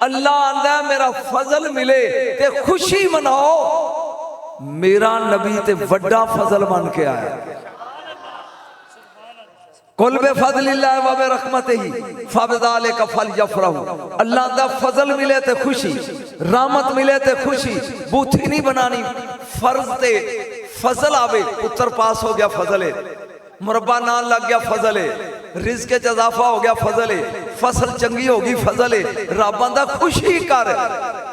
अल्लाह आंदा मेरा फजल मिले ते खुशी मनाओ, मेरा नबी ते वड्डा फजल बन के आया। कुल बे फज़लिल्लाह व बे रहमतिही फबिज़ालिका फलयफ़रहू। अल्लाह दा फजल मिले ते खुशी, रहमत मिले ते खुशी, बूथी नहीं बनानी। फर्ज ते फजल आवे, पुत्र पास हो गया फजल है, मुरब्बा नाल लग गया फजल है, रिज़्क़ च इज़ाफ़ा हो गया फजल है, फसल चंगी होगी फजल है। रब आंदा खुशी कर।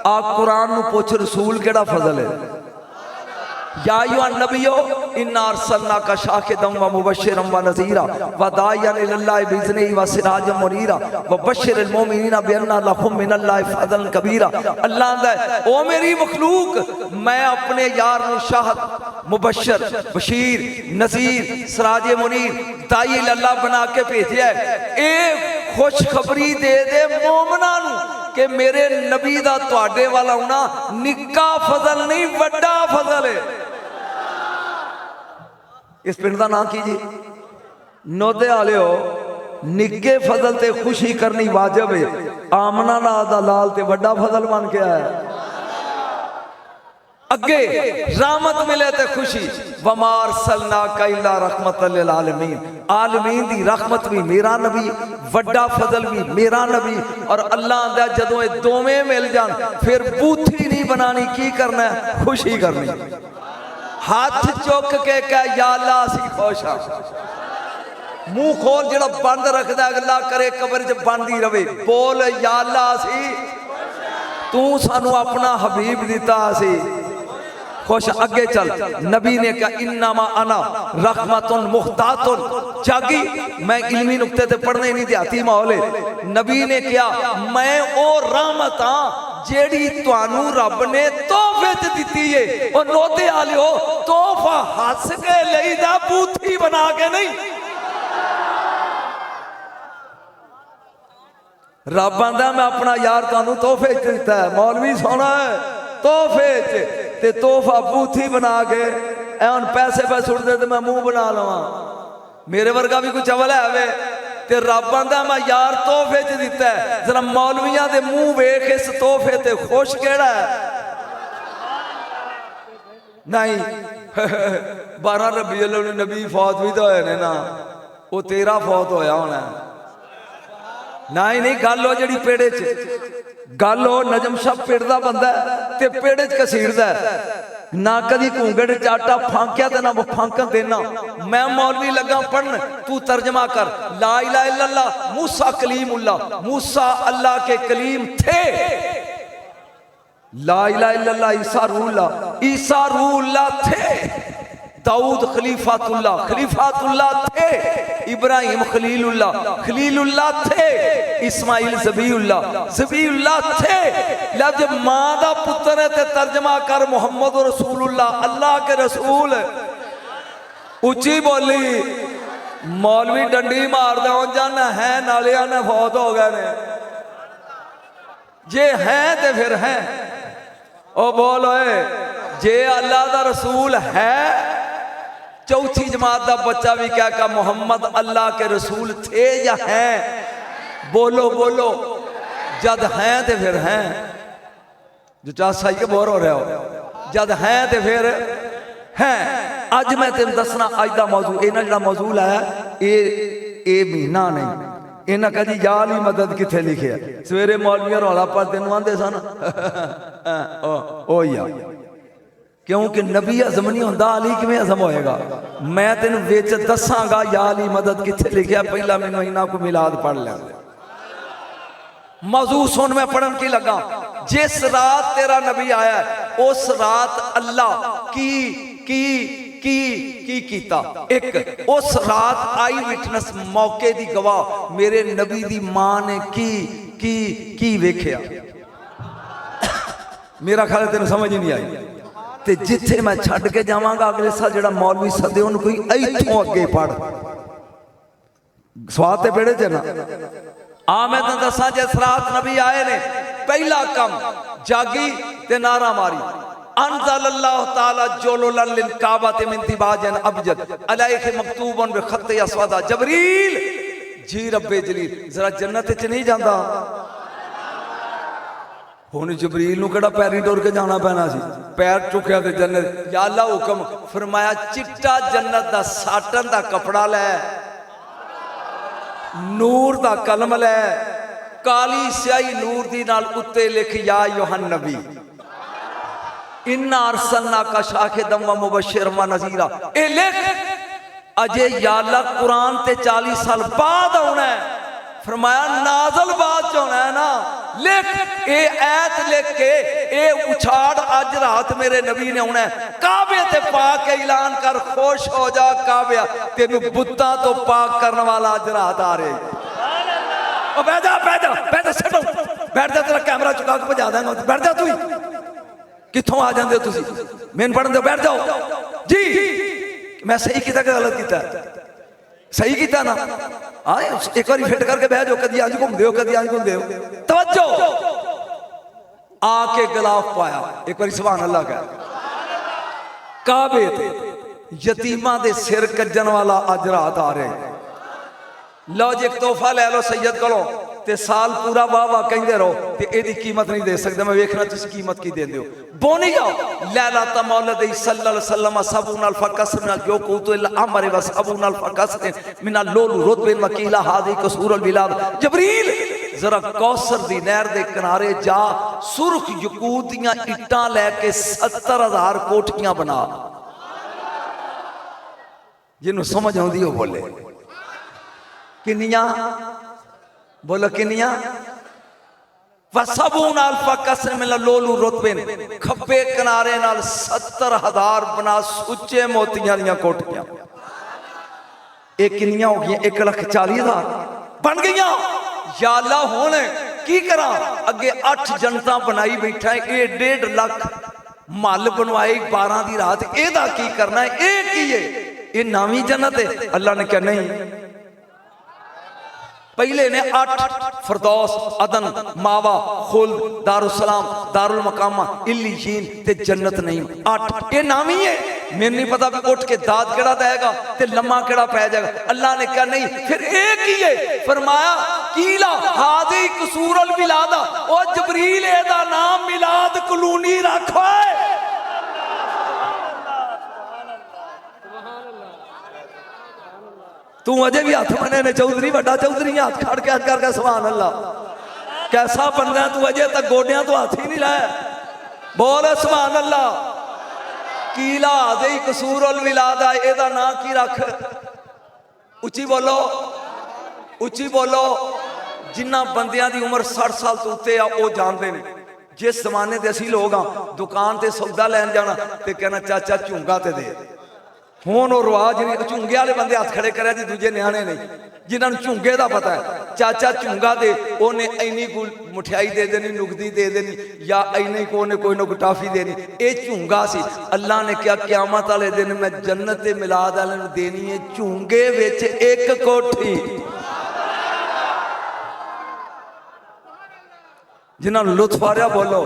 आ कुरान नू पुछ रसूल केड़ा फजल है। या अय्युहा नबियो इन्ना अरसलनाका शाहिदन व मुबश्शिरन व नज़ीरा व दाइयन इलल्लाहि बिइज़्निही व सिराजम मुनीरा व बश्शिरिल मुमिनीना बिअन्ना लहुम मिनल्लाहि फज़लन कबीरा। अल्लाह आंदा ओ मेरी मखलूक, मैं अपने यार नू शाहिद, मुबश्शिर, बशीर, नज़ीर, सिराज मुनीर, दाई इलल्लाह बना के भेजा है। ए खुशखबरी दे दे मोमना नू कि मेरे नबी दा तुहाडे वाला होना निक्का फजल नहीं, वड्डा फजल है। इस पिंड का नाम कीजिए नोदे वाले हो। निक्के फजल ते खुशी करनी वाजिब है। आमना नाल दा लाल ते वड्डा फजल बन के आया। अगे रहमत मिले ते खुशी, वमा अरसलनाका इल्ला रहमतल लिल आलमीन। आलमीन दी रहमत भी मेरा नबी, वड्डा फजल भी मेरा नबी। और अल्लाह आंदा जदों ये दोवें मिल जान फिर बूथी नहीं बनानी, की करना है? खुशी करनी। हाथ चुक के कह या अल्लाह असीं खुश हां। मुंह खोल जेड़ा बंद रखदा अल्लाह करे कब्र च बंद ही रवे। बोल या अल्लाह असीं, तू सानू अपना हबीब दिता, असीं खुश। अगे चल, नबी ने कहा इन्नमा अना रहमतुन मुख्तातुन। जागी, मैं इल्मी नुक्ते ते पढ़ने नहीं देहाती माहौल है। नबी ने कहा मैं ओ रहमत हां जेड़ी तुहानू रब ने तोहफे च दिती है। ओ नोदे आलियो, तोहफा हस के लईदा, बूथी बना के नहीं। रब आंदा मैं अपना यार तुहानू तोहफे च दिता है। मौलवी सोना है तोहफे च, ते तोहफा बूथी बना के ऐ हुण पैसे पे सुट दे ते मैं मुंह बना लवां। मेरे वर्गा भी कोई चवल है वे ते रब आंदा मैं यार तोहफे च दिता है। जरा मौलवियां दे मुंह वेख इस तोहफे ते खुश केड़ा है? नहीं 12 रबीउल अव्वल नबी फौत भी तो होए ने ना, वो तेरा फौत होया होना। नहीं गल हो जड़ी पेड़े च, गल हो नजम शाह पिंड दा बंदा ते पेड़े च घसीड़दा ना, कदी घूंगड़ च आटा फांकिया ते ना फांकन देना। मैं मौलवी लगा पढ़न, तू तर्जमा कर। ला इलाहा इल्लल्लाह मूसा कलीमुल्लाह, मूसा अल्लाह के कलीम थे। ला इलाहा इल्लल्लाह ईसा रूहुल्लाह, ईसा रूहुल्लाह थे। दाऊद खलीफातुल्लाह, खलीफातुल्लाह थे। इब्राहिम खलीलुल्लाह, खलीलुल्लाह थे। इस्माइल ज़बीउल्लाह, ज़बीउल्लाह थे। जब मां दा पुत्र है ते तर्जमा कर मोहम्मद रसूलुल्लाह, अल्लाह के रसूल। उची बोली, मौलवी डंडी मार दे जाना है नालिया ने फौत हो गए ने। जे है ते फिर है। ओ बोल ओए, जे अल्लाह दा रसूल है, चौथी जमात का बच्चा भी क्या कहा मोहम्मद अल्लाह के रसूल थे या हैं? बोलो बोलो, जद हैं तो फिर हैं। जो चासा ही के बोर हो रहे हो, जद हैं तो फिर हैं। अज मैं तेन दसना अज का मौजू, इन्हें जो मौजू लाया ये महीना नहीं, इन्हें कभी या अली मदद कितने लिखे। सवेरे मौलविया रौला पर तेन आते सन ओ या, क्योंकि नबी अज़म नहीं होंदा, अली किवें अज़म होएगा? मैं तेन विच दसांगा या अली मदद किथे लिखिया। पहला मैनू इन्हां को मिलाद पढ़ लिया। मौजू सुन, मैं पढ़न की लगा। जिस रात तेरा नबी आया उस रात अल्लाह की कीता। एक उस रात आई विटनेस, मौके दी गवाह मेरे नबी दी मां ने की वेखिया। मेरा ख्याल तेन समझ ही नहीं आई। ते जिथे मैं छड़ के जावांगा अगले साल जेड़ा मौलवी सदे उन्हें कोई इथों अगे पढ़ स्वाद ते पेड़े च ना आ। मैं तेन दसा जिस रात नबी आए ने पहला कम जागी ते नारा मारी, अनज़लल्लाहु ताला जुलुलन लिल काबति मिन दिबाजन अबजद अलैहि मकतूबन बिखत अस्वद जबरील जी रब्बे जलील। जरा जन्नत च नहीं जाता? हुण जबरील नूं किहड़ा पैरी टुर के जाना पैना सी, पैर चुकिया ते जन्नत। या अल्लाह हुक्म फरमाया चिट्टा जन्नत दा साटन दा कपड़ा लै, नूर दा कलम लै, काली स्याही नूर दी नाल उत्ते लिख या यूहन नबी इन्ना अरसलना का शाहिदम व मुबश्शिरम व नज़ीरा। ए लिख अजे या अल्लाह कुरान ते 40 साल बाद आना है। फरमाया नाज़ल बाद च होना है ना, लिख ए ऐत लिख के ए उछाड़ अज रात मेरे नबी ने आना है। काबे ते पाक ऐलान कर, खुश हो जा काबे, तेनू बुत्तां तो पाक करने वाला अज रात आ रहे। ओ बैठ जा बैठ जा बैठ जा, छड्डो बैठ जा, तेरा कैमरा चुका के भजा देंगा। बैठ जा, तू कित्थों आ जाते हो तुसी, मैनू पढ़न दो, बैठ जाओ जी। मैं सही किया कि गलत किया? सही किया ना। हाँ एक बार फिट करके बह जाओ, कदी अज घूमते हो कदी अज घूमते हो। तवज्जो आके गिलाफ पाया, एक बार सुभान अल्लाह कह। काबे ते यतीमा दे सिर कज्जन वाला अज रात आ रहे। लो जी एक तोहफा लै लो सैयद कोलों ते साल पूरा वाह वाह कहते रहो ते एदी कीमत नहीं दे सकते। मैं वेखना तुसी कीमत की देंदे हो। बोनिया लैला ता मौलद सल्लल्लाहु अलैहि वसल्लम सबून अल फकस मिन जो कुतु इल अमर व सबून अल फकस मिन लोल रुतबिन वकीला हादी कसूर अल बिलाद। जबरील जरा कौसर दी नहर दे किनारे जा, सुर्ख यकूत दियां इट्टां लैके 70,000 कोठियां बना। जिन्हों समझ आउंदी हो बोले किन्नियां, बोलो किन्नियां? वसबून अल्फा कसम मिन लोलू रुतबिन, खब्बे किनारे नाल 70,000 बना सुच्चे मोतियां दियां कोठियां। एक किन्नियां हो गई? 1,40,000 बन गई। या अल्लाह हुण की करा? अगे 8 जनता बनाई बैठा है, ये 1.5 लाख मल बनवाई 12 दी रात। एदा की करना है? ये की है? ये नवी जन्नत है। अल्लाह ने कहा नहीं, पहले ने 8 फरदौस अदन मावा खुल्द दारुसलाम दारुल मकामा इल्लीशीन ते जन्नत नहीं। 8 ये नाम ही है। मैंने नहीं पता भी उठ के दाद केड़ा देगा ते लम्मा केड़ा पै जाएगा। अल्लाह ने कहा नहीं, फिर एक ही है। फरमाया कीला हादी कसूर अल मिलादा, ओ जबरील एदा नाम मिलाद कलूनी रखो। तू अजे भी हाथ मने ने चौधरी वड्डा चौधरी हाथ खड़ के हाथ करके सुभान अल्लाह। कैसा बंदा तू, अजे तक गोडियां तो हाथ ही नहीं लाया। बोल सुभान अल्लाह। कीला दे कसूर अल मिलादा, एदा ना की रख? उच्ची बोलो उच्ची बोलो। जिन्ना बंदियां दी उम्र 60 साल तो उत्ते आ वो जानते ने। जिस जमाने दे असी लोग हाँ, दुकान ते सौदा लैन जाना ते कहना चाचा झुंगा ते दे। हुण वो रिवाज नहीं, झुंगे वाले बंदे हथ खड़े करे जी, दूजे न्याणे नहीं जिन्होंने झुंगे का पता है। चाचा झुंगा दे, उन्हें इन्नी को मिठाई दे देनी, नुकदी दे देनी, या इन्नी को कोई ना कोई टाफी देनी। ये झुंगा सी। अल्लाह ने क्या क़यामत वाले दिन मैं जन्नत ते मिलाद वाले नूं देनी है झुंगे विच एक कोठी। जिन्होंने लुत्फ आ रहा बोलो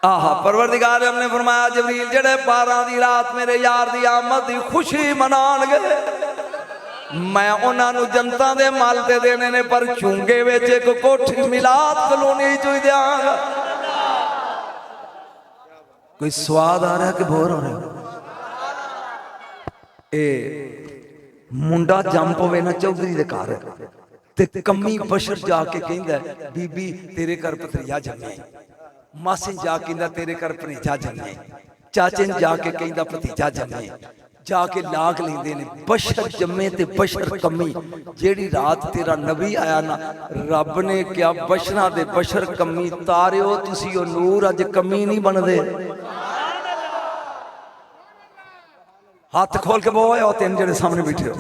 आहा। परवरदिगार हमने फरमाया जबरील जेड़े 12 दी रात मेरे यार दी आमद दी खुशी मनाणगे, मैं उन्होंने जनता दे मल ते देने ने, पर झुंगे विच एक कोठी मिलाद कलोनी चोई देंगा। कोई स्वाद आ रहा है कि बोर हो रहा? ए मुंडा जम पवे ना चौधरी दे घर ते कमी बशर जाके कहंदा बीबी तेरे घर भतरीआ जम्मे, मासी जाके कहंदा तेरे घर भतीजा जम्मे, चाचे ने जाके कहंदा भतीजा जम्मे, जाके लाग लेंदे ने बशर जम्मे ते बशर कमी। जेड़ी रात तेरा नबी आया ना, रब ने क्या बशरा दे बशर कमी तारियो तुसी ओ नूर अज कमी नहीं बनदे। हाथ खोल के बोए हो तीन जेड़े सामने बैठे हो,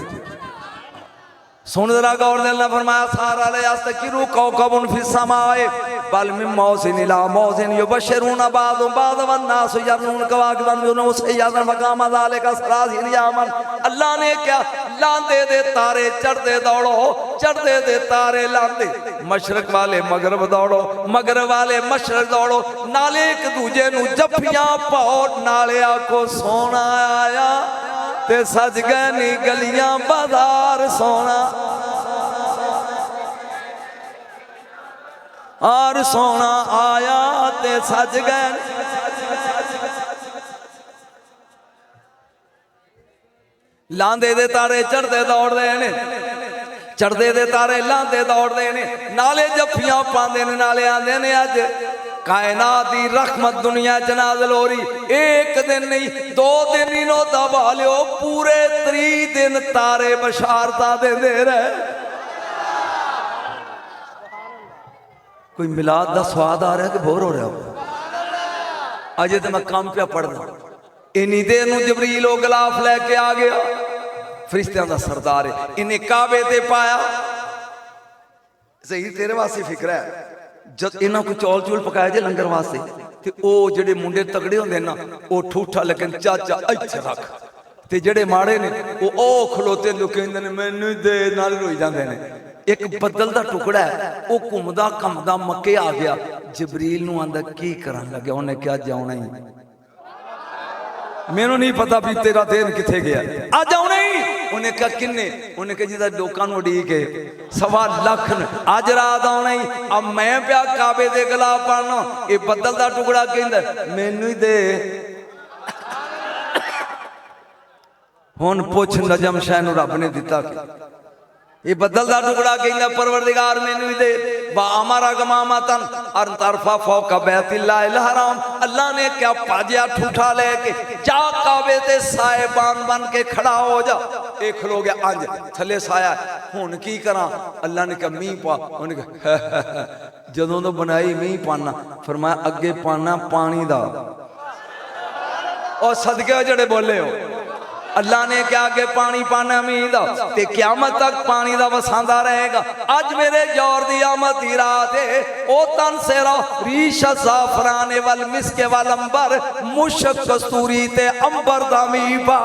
सुन जरा गौर ने। अल्लाह फरमाया सारा ले यस्तकिरु कौकबुन फिस समाए बल मिन मौसिन इला मौसिन युबशरुना बादु बाद वन्नास यरनुन कवाकिबन जुनु सय्यदन मकाम ज़ालिका सलासिन यामन। अल्लाह ने क्या लांदे दे तारे चढ़दे दौड़ो, चढ़दे दे तारे लांदे, मशरक वाले मगरब दौड़ो, मगरब वाले मशरक दौड़ो, नाले एक दूजे नु जफ्फियां पाओ, नाले आखो सोना आया ते सज गए नी गलियां बाजार सोना। और सोना आया ते सज गए। लांदे दे तारे चढ़ते दौड़ते ने, चढ़ते दे तारे लांदे दौड़ते ने, नाले जफ्फियां पाते ने, नाले आंदे ने अज कायनात दी रहमत दुनिया च नाज़िल हो रही। एक दिन नहीं 2 दिन ही नो दबा लियो, पूरे 3 दिन तारे बशारता देंदे रहे। कोई मिलाद दा स्वाद आ रहा कि बोर हो रहा हो? अजे तो मैं काम पे पढ़ना, इन्नी देर नूं जबरील ओ गलाफ लैके आ गया, फरिश्तियां दा सरदार है, इन्हें काबे ते पाया। सही तेरे वास्ते फिक्र है, जब इन्हों को चौल चूल पकाए जे लंगर वास्ते, ते ओ जेडे मुंडे तगड़े होंदे ना ओ ठूठा लेकिन चाचा इत्थे रख, ते जेडे माड़े ने ओ खलोते लुकेंदे ने मैनू दे नाल रोई जांदे ने। एक बदल दा टुकड़ा है, ओ घुमदा घमदा मक्के आ गया, जबरील नूं आंदा की करन लगे, उन्हें क्या जाना ही मैनू नहीं पता भी तेरा दिन किथे गया, आ जाना ही। उन्हें कहा किन्ने, उन्हें कहा जिदा लोकां नूं उड़ीक है 1.25 लाख ने, अज रात आना ही। अब मैं प्या काबे दे गला पाना, ये बदल दा टुकड़ा कहंदा मैनू ही दे। हुण पुछ नजम शाह नूं रब ने दिता कि ये बदल दा टुकड़ा कहंदा परवरदिगार मैनू ही दे। बा अमरा गमामतन अर तरफा फौका बैतिल्लाहिल हराम, अल्लाह ने क्या पाजिया ठूठा लेके जा काबे ते साहिबान बन के खड़ा हो जा। एक खलो गया अंज थले साया, हुण की करा? अल्लाह ने कहा मींह पा। उन्हें कहा जदों तो बनाई मींह पाना, फरमाया अगे पाना पानी दा। और सदके जड़े बोले हो, अल्लाह ने क्या आगे पानी पाना मींह दा, ते क़यामत तक पानी दा वसांदा रहेगा। अज मेरे जौर दी आमद दी रात है, ओ तन सेरा रीश ज़ाफ़रान वल मिस्क वल अंबर, मुश्क कस्तूरी ते अंबर दा मींह पा।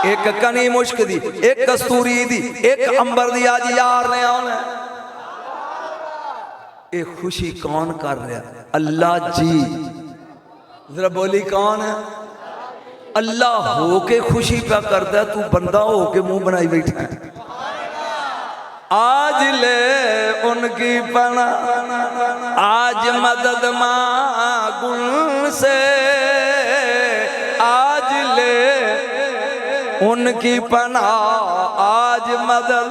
एक कनी मुश्क दी, एक कस्तूरी दी, एक अंबर दी, अज यार ने आना। ये खुशी कौन कर रहा? अल्लाह जी। जरा बोली कौन है? अल्लाह हो के खुशी पे करता, तू बंदा हो के मुंह बनाई बैठा है। आज ले उनकी पना, आज मदद मांगुन से, आज ले उनकी पना, आज मदद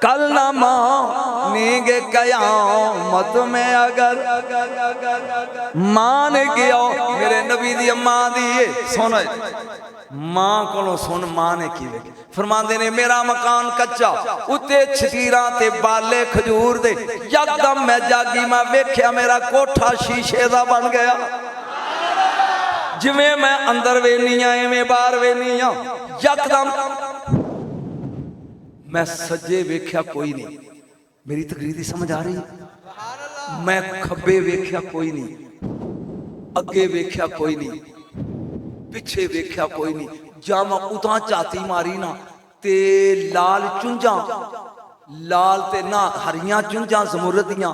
कल न मानेंगे कयामत में, अगर मान गया मेरे नबी दी अम्मा दी सुन, मां को सुन, मां ने की फरमांदे ने मेरा मकान कच्चा, उत्ते छतीरा ते बाले खजूर दे, यकदम मैं जागी, मैं वेख्या मेरा कोठा शीशे दा बन गया। जिवें मैं अंदर वेनी आ इवें बाहर वेनी आ। यकदम मैं सज्जे वेख्या कोई नहीं, मेरी तकरीर दी समझ आ रही? मैं खब्बे वेख्या कोई नहीं, अगे वेख्या कोई नहीं, पिछे वेख्या कोई नहीं। जामा उतां झाती मारी ना ते लाल चुंझां, लाल ते ना हरियां चुंझां ज़मुरद दियां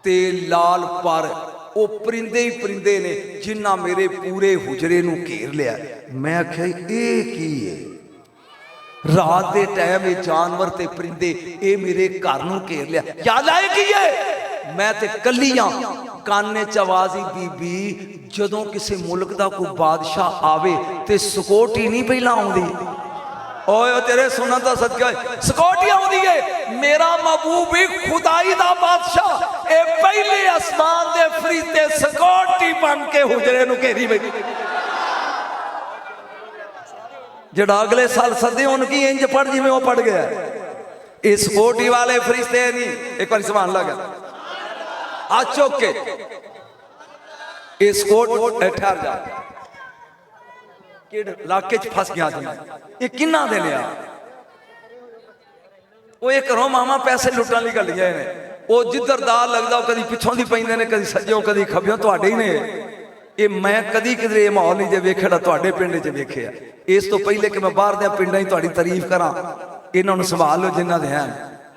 ते लाल पर, वो परिंदे ही परिंदे ने जिन्ना मेरे पूरे हुजरे नूं घेर लिया। मैं आख्या ये की है? रात के टाइम जानवर ते परिंदे ये मेरे घर नूं घेर लिया, क्या लाए की है? मैं ते कली हाँ। काने च आवाज़ ही बीबी, जदों किसी मुल्क का कोई बादशाह आवे ते सिक्योरिटी नहीं पहला आउंदी। ओए तेरे सुनन दा सदका सिक्योरिटी आउंदी है। मेरा महबूब भी खुदाई दा बादशाह, ए पहले आसमान दे फरिश्ते सिक्योरिटी बन के हुजरे नूं घेरी बैठी। जड़ा अगले साल सदे उनकी इंज पढ़ जिवें वो पढ़ गया। इस कोटी वाले फरिश्ते नहीं, एक बार समान लगा आ चुक के इस कोट ठहर जा इलाके च फस गया। ये किन्ना दे लिया? वो एक घरों मामा पैसे लुटन लई गलियां ने, वो जिधर दाल लगदा कदी पिछों दी पैंदे ने, कदी सज्जों कदी खब्बियों, तुहाडे ही ने। ये मैं कदी किधरे ये माहौल नहीं जे वेखिया तुहाडे पिंड च वेखिया। इस तो पहले कि मैं बाहर दे पिंडां च तुहाडी तारीफ करा, इन्हां नूं संभाल लो जिन्हां दे हैं,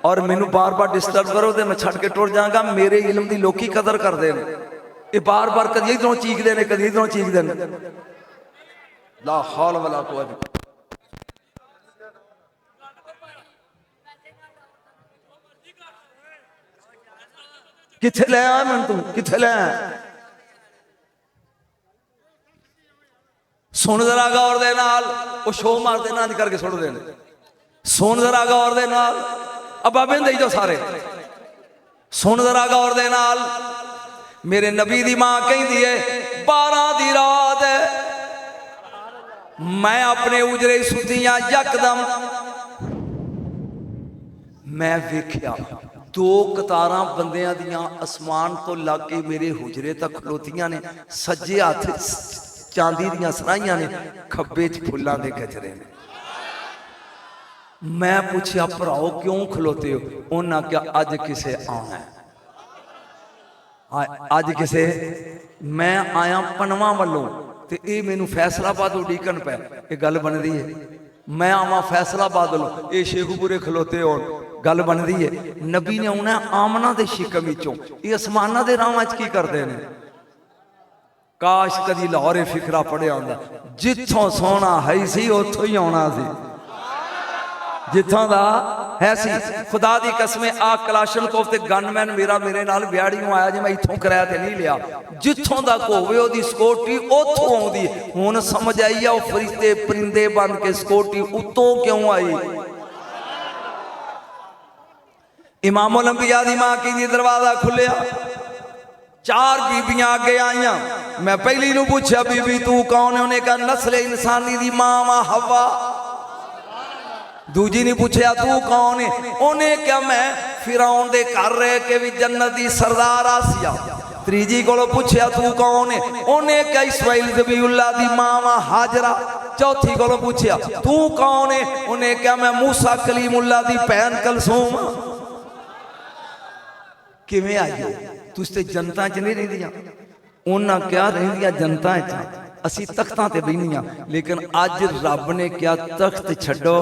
और मैनू बार बार डिस्टर्ब करो तो मैं छड़ के टुर जाऊंगा। मेरे इलम की लोग कदर करते हैं, ये बार बार कदी इधरों चीखते हैं, कदी इधरों चीखते हैं। ला हौल वला कुव्वत। किथे ले आया मैं तू, किथे ले आया? सुन जरा गौर दे नाल, वो शो मारते ना करके सुट देने। सुन जरा गौर दे नाल, अब बाबे दे जो सारे सुन जरा गौर दे नाल। मेरे नबी दी मां कहती है 12 दी रात मैं अपने उजरे सुतियां यकदम मैं वेख्या 2 कतारां बंदियां दियां आसमान तो लग के मेरे हुजरे तक खलोतियां ने। सज्जे हाथ चांदी दियां सराइयां ने, खब्बे च फुल्लां दे गजरे ने। मैं पूछया भराओ क्यों खलोते हो? उन्हां क्या अज किसे आना है, अज किसे। मैं आया पनवा वालों ते ये मैनू फैसलाबाद उडीकन पै, ये गल बनदी है। मैं आवा फैसलाबाद वालों, ये शेखुपुरे खलोते हो, गल बनदी है। नबी ने आना आमना दे शिकम विचों, ये आसमाना दे राह च की करते हैं। काश कदी लाहौरे फिकरा पढ़िया होंदा, जिथों सोना है सी उथों ही आना सी, जिथों दा है सी। खुदा दी कसम आ कलाशनकोफ ते गनमैन मेरे नाल ब्याड़ियों आया जी, मैं इथों किराया ते नहीं लिया। जिथों दा होवे ओदी सिक्योरिटी उथों आउंदी। हुण समझ आई आ, ओ फरिश्ते परिंदे बन के सिक्योरिटी उतों क्यों आई? इमाम ओलंपिया दी मां की दरवाजा खुलिया, 4 बीबियां आगे आईयां। मैं पहली नू पूछया बीबी तू कौन है? उन्हें कहा नस्ल इंसानी दी मां वा हवा। दूजी ने पूछया तू कौन है? उन्हें क्या मैं फिरौन दे घर रह के भी जन्नत दी सरदार आसिया। तीजी को पूछया तू कौन है? उन्हें क्या इस्माइल ज़बीउल्लाह दी मां वा हाजरा। चौथी को पूछया तू कौन है? उन्हें क्या मैं मूसा कलीमुल्लाह दी भैन कलसूम। किवें आई हो तुस ते जनता च नहीं रहिंदियां? उन्हां क्या रहिंदियां जनता च, असी तख्तां ते बहिंदियां। लेकिन अज रब ने क्या तख्त छड्डो,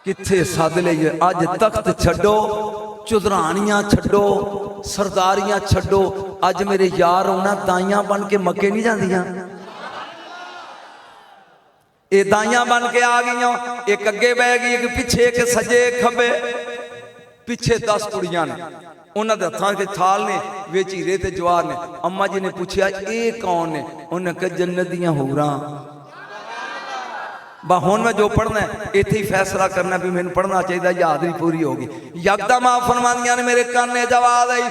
किथे सद लईए। अज तख्त छड्डो, चुधरानियां छड्डो, सरदारियां छड्डो। अज मेरे यार उन्हां दाइयां बन के मक्के नहीं जांदियां, ये दाइयां बन के आ गई। एक अगे बह गई, एक पिछे, एक सजे, एक खब्बे। पिछे 10 कुड़ियां ने, उन्होंने हथां के थाल ने, विच हीरे ते जवाहर ने। अम्मा जी ने पूछया ये कौन ने? उन्हें कहा जन्नत दियां हूरां। हुण मैं जो पढ़ना है इत्थे ही फैसला करना भी मैनूं पढ़ना चाहिए, यादरी पूरी होगी। यकदम आप फरमांदियां ने मेरे काने जवाब आई,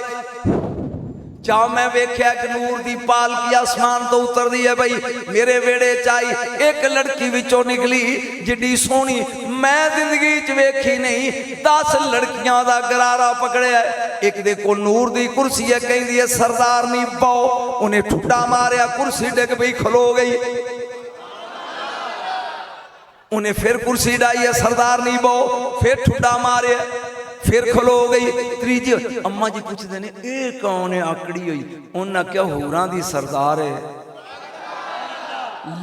जब मैं वेख्या कि नूर दी पालकी आसमान तो उतरदी है। भाई मेरे वेड़े च आई एक लड़की विचों निकली जिड्डी सोहनी मैं जिंदगी च वेखी नहीं। 10 लड़कियां दा गरारा पकड़िया, एक दे कोल नूर दी कुर्सी है, कहंदी है सरदार नी पाओ। उन्हें ठुड्डा मारिया, कुर्सी डिग पई, खलो गई। उन्हें फिर कुर्सी डाई है, सरदार नी पाओ, फिर ठुड्डा मारिया, फिर खलो गई। तीजी अम्मा जी पूछते ने ये कौन है? आकड़ी हुई। उन्हें क्या हूरां दी सरदार है,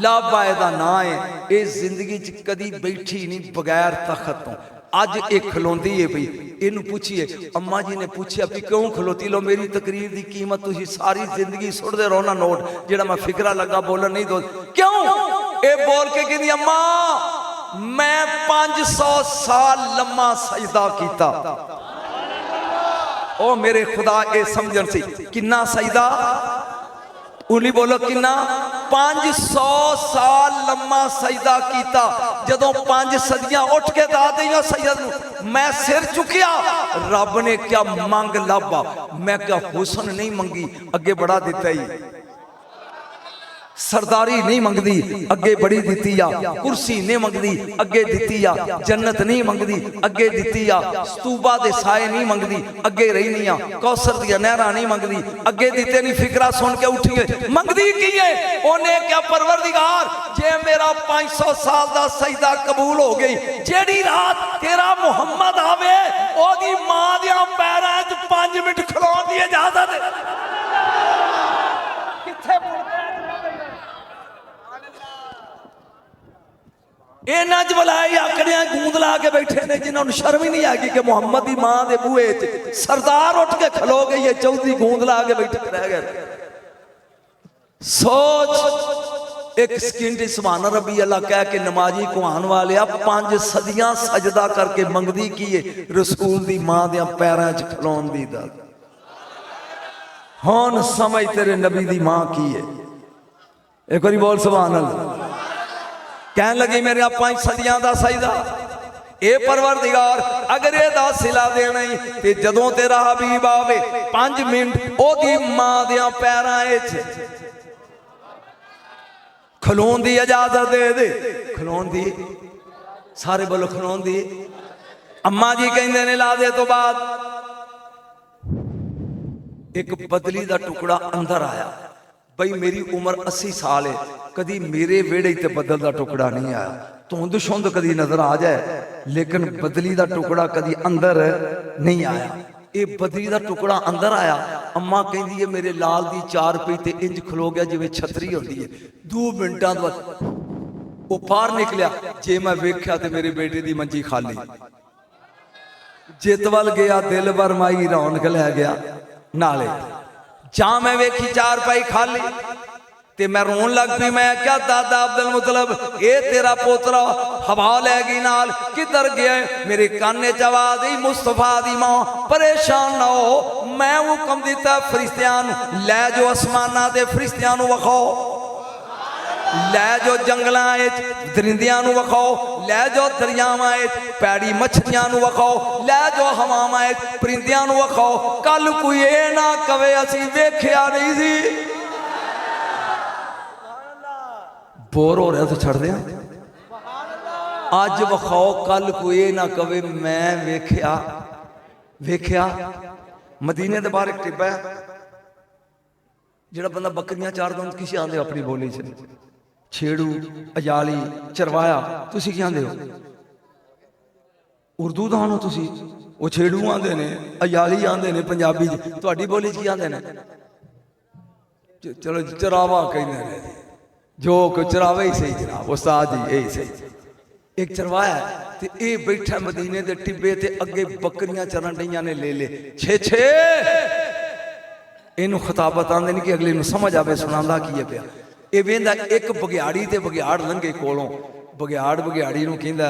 लाभा दा ना है। ये जिंदगी च कदी बैठी नहीं बगैर तखत तो। अज एक खलोंदी है पई, इनू पूछिए। अम्मा जी ने पूछा भी क्यों खलोती? लो मेरी तकरीर की कीमत तुसी सारी जिंदगी सुटदे रहो ना नोट, जेड़ा मैं फिकरा लगा बोलन नहीं दो। क्यों ये बोल के कहती अम्मा मैं 500 साल लम्मा सजदा कीता। ओ मेरे खुदा ये समझन सी किन्ना सजदा, उन्हीं बोलो किन्ना? 500 साल लम्मा सजदा कीता। जदों 5 सदियां उठ के दा दियां सजद मैं सिर चुकिया, रब ने क्या मंग लाभा? मैं क्या हुसन नहीं मंगी, अगे बड़ा दिता ही। सरदारी नहीं मंगदी, अगे बड़ी दिती आ। कुर्सी नहीं मंगदी, अगे दिती आ। जन्नत नहीं मंगदी, अगे दिती आ। स्तूबा दे साए नहीं मंगदी, अगे रहनी आ। कौसर दी नहरां नहीं मंगदी, अगे दिते नहीं। फिकरा सुन के उठिए, मंगदी की है? उन्हें क्या परवरदिगार जे मेरा 500 साल दा सजदा कबूल हो गई, जेड़ी रात तेरा मुहम्मद आवे ओदी मां दे पैरां च 5 मिनट खलोण दी इजाजत किथे? इन्हां च बुलाए आकड़ियां गूंद ला के बैठे ने जिन्होंने शर्म ही नहीं आएगी कि मुहम्मद की मां के बूहे च सरदार उठ के खलो गई है, चौधरी गूंद ला के बैठे रह गए। सोच एक सेकंड सुभान रब्बी अल्लाह कह के नमाजी कुहान वाले 5 सदियां सजदा करके मंगदी की है रसूल दी मां दे पैरां च खलोन दी दर। हुण समझ तेरे नबी दी मां की है। एक बारी बोल सुभान अल्लाह। कहन लगी मेरे 5 सदियां दा सजदा ए परवरदिगार अगर ये दा सिला देना ही ते जदों तेरा हबीब आवे 5 मिनट ओदी मां दे पैरां च खलोन दी इजाजत दे दे। खलोन दी सारे बोलो खलोन दी। अम्मा जी कहंदे ने ला दे तो बाद एक बदली दा टुकड़ा अंदर आया। बई मेरी उम्र 80 साल है, कदी मेरे वेड़े ते बदल दा टुकड़ा नहीं आया। धुंध शुंध कदी नजर आ जाए लेकिन बदली दा टुकड़ा कदी अंदर नहीं आया। ये बदली दा टुकड़ा अंदर आया। अम्मा कहती है मेरे लाल दी 4 पई ते इंज खलो गया जिवें छतरी होती है। 2 मिनटां बाद वो बाहर निकलिया। जे मैं वेख्या ते मेरे बेटे दी मंजी खाली। जितवल गया दिल भर माई रौनक लै गया नाले। जा मैं वेखी 4 पाई खाली ते मैं रोन लग पई। मैं क्या दादा अब्दुल मुतलब ये तेरा पोतरा हवा लै गई नाल किधर गया? मेरे काने च आवाज आई मुस्तफा दी मां परेशान ना हो, मैं हुक्म दिता फरिश्तियां नूं लै जो आसमानां दे फरिश्तियां नूं वखाओ, लै जो जंगलां दरिंदियां नूं वखाओ, लै जो दरियावां पैड़ी मछलियां नूं वखाओ, लै जो हवावां परिंदियां नूं वखाओ। कल कोई ये ना कवे असीं वेख्या नहीं सी। बोर हो रहा तो छड़ दिया। अज वखाओ कल कोई ना कवे मैं वेख्या। वेख्या मदीने दे बाहर एक टिब्बा है जिहड़ा बंदा बकरियां चारदा हुंदा। किसी आंदे अपनी बोली च छेड़ू अजाली चरवाया। तुसी की आंदे हो? उर्दू दा हो तुसी? वो छेड़ू आंदे ने अजाली आंदे ने पंजाबी च। तुहाडी बोली च की आंदे ने? चलो चरावा कहंदे ने जो कोई चरावे ही सही जनाब उस्ताद जी यही सही। एक चरवाया ते ये बैठा मदीने दे टिब्बे ते अगे बकरियां चरन डईयां ने ले छे छे। इनू खिताबत आंदे नहीं कि अगले नूं समझ आवे सुनांदा की है पिया। ये वेंदा एक बघियाड़ी ते बघियाड़ लंघे कोलों। बघियाड़ बघियाड़ी नूं कहंदा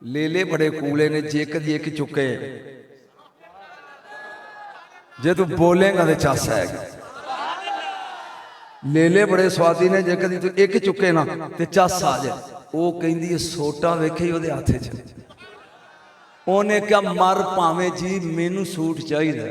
ले बड़े कूले ने जे कदी एक चुके जे तू बोलेगा तो चस है। लेले बड़े स्वादी ने जे कदी तू एक चुके ना ते चस आ जाए। वो कहंदी है सोटा वेखे ही ओदे हाथे च। उन्हें क्या मर भावें जी मैनू सूट चाहिए।